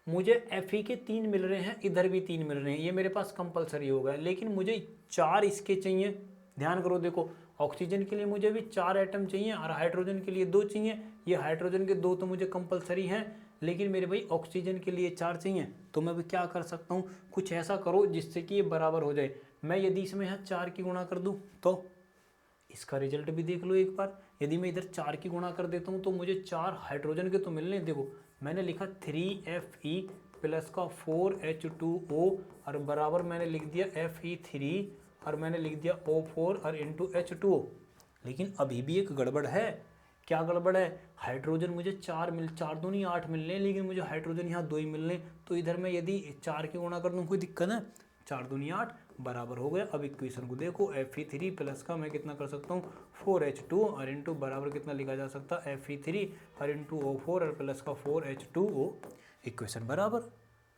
मुझे Fe के 3 मिल रहे हैं, इधर भी 3 मिल रहे हैं, ये मेरे पास कंपलसरी हो गया। लेकिन मुझे 4 इसके चाहिए, ध्यान करो, देखो ऑक्सीजन के लिए मुझे भी 4 एटम चाहिए और हाइड्रोजन के लिए 2 चाहिए। ये हाइड्रोजन के 2 तो मुझे कंपलसरी हैं, लेकिन मेरे भाई ऑक्सीजन के लिए 4 चाहिए। तो मैं भी क्या कर सकता हूँ, कुछ ऐसा करो जिससे कि ये बराबर हो जाए। मैं यदि इसमें यहाँ 4 की गुणा कर दूँ तो इसका रिजल्ट भी देख लो एक बार। यदि मैं इधर 4 की गुणा कर देता हूँ तो मुझे 4 हाइड्रोजन के तो मिलने, देखो मैंने लिखा 3Fe प्लस का 4H2O और बराबर मैंने लिख दिया Fe3 और मैंने लिख दिया O4 और इंटू H2O। लेकिन अभी भी एक गड़बड़ है। क्या गड़बड़ है? हाइड्रोजन मुझे 4 दूनी 8 मिल रहे हैं, लेकिन मुझे हाइड्रोजन यहाँ 2 ही मिल रहे हैं। तो इधर मैं यदि 4 के गुणा कर दूँ कोई दिक्कत है? 4 दूनी 8 बराबर हो गया। अब इक्वेशन को देखो, Fe3 प्लस का मैं कितना कर सकता हूँ 4H2 और इंटू बराबर कितना लिखा जा सकता है Fe3 और इंटू O4 और प्लस का 4H2O, इक्वेशन बराबर।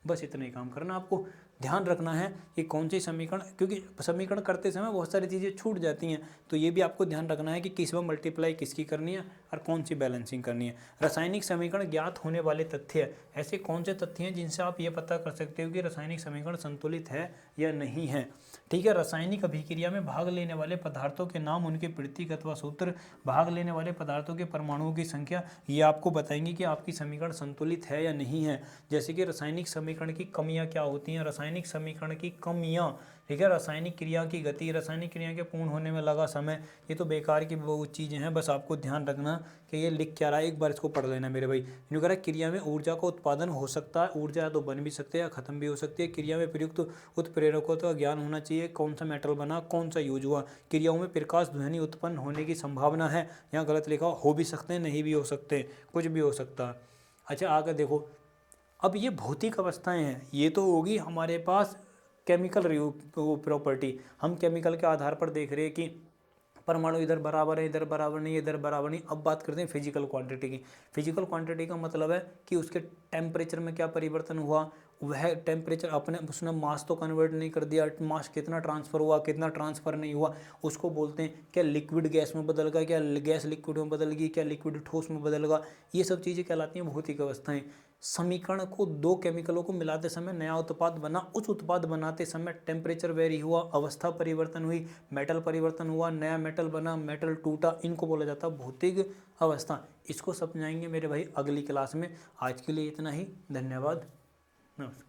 बस इतना ही काम करना आपको। ध्यान रखना है कि कौन सी समीकरण, क्योंकि समीकरण करते समय बहुत सारी चीज़ें छूट जाती हैं, तो ये भी आपको ध्यान रखना है कि किस में मल्टीप्लाई किसकी करनी है और कौन सी बैलेंसिंग करनी है। रासायनिक समीकरण ज्ञात होने वाले तथ्य, ऐसे कौन से तथ्य हैं जिनसे आप ये पता कर सकते हो कि रासायनिक समीकरण संतुलित है या नहीं है। ठीक है, रासायनिक अभिक्रिया में भाग लेने वाले पदार्थों के नाम, उनके प्रतीक अथवा सूत्र, भाग लेने वाले पदार्थों के परमाणुओं की संख्या, ये आपको बताएंगे कि आपकी समीकरण संतुलित है या नहीं है। जैसे कि रासायनिक समीकरण की कमियां क्या होती हैं, रासायनिक समीकरण की कमियां, ठीक है, रासायनिक क्रिया की गति, रासायनिक क्रिया के पूर्ण होने में लगा समय, ये तो बेकार की वो चीज़ें हैं। बस आपको ध्यान रखना कि ये लिख क्या रहा है, एक बार इसको पढ़ लेना मेरे भाई। इन्होंने कह रहा है क्रिया में ऊर्जा का उत्पादन हो सकता है, ऊर्जा या तो बन भी सकते हैं या खत्म भी हो सकती है। क्रिया में प्रयुक्त उत्प्रेरकों का ज्ञान होना चाहिए, कौन सा मेटल बना, कौन सा यूज हुआ। क्रियाओं में प्रकाश ध्वनि उत्पन्न होने की संभावना है, यहाँ गलत लिखा, हो भी सकते हैं, नहीं भी हो सकते, कुछ भी हो सकता है। अच्छा आगे देखो, अब ये भौतिक अवस्थाएं हैं, ये तो होगी हमारे पास केमिकल प्रॉपर्टी, हम केमिकल के आधार पर देख रहे हैं कि परमाणु इधर बराबर है, इधर बराबर नहीं, इधर बराबर नहीं। अब बात करते हैं फिजिकल क्वांटिटी की। फिजिकल क्वांटिटी का मतलब है कि उसके टेम्परेचर में क्या परिवर्तन हुआ, वह टेम्परेचर अपने उसने मास तो कन्वर्ट नहीं कर दिया, मास कितना ट्रांसफ़र हुआ, कितना ट्रांसफ़र नहीं हुआ, उसको बोलते हैं। क्या लिक्विड गैस में बदल गया, क्या गैस लिक्विड में बदल गई, क्या लिक्विड ठोस में बदल गया, ये सब चीज़ें कहलाती हैं भौतिक अवस्थाएं। समीकरण को, दो केमिकलों को मिलाते समय नया उत्पाद बना, उस उत्पाद बनाते समय टेम्परेचर वेरी हुआ, अवस्था परिवर्तन हुई, मेटल परिवर्तन हुआ, नया मेटल बना, मेटल टूटा, इनको बोला जाता है भौतिक अवस्था। इसको समझाएंगे मेरे भाई अगली क्लास में। आज के लिए इतना ही, धन्यवाद, नमस्कार।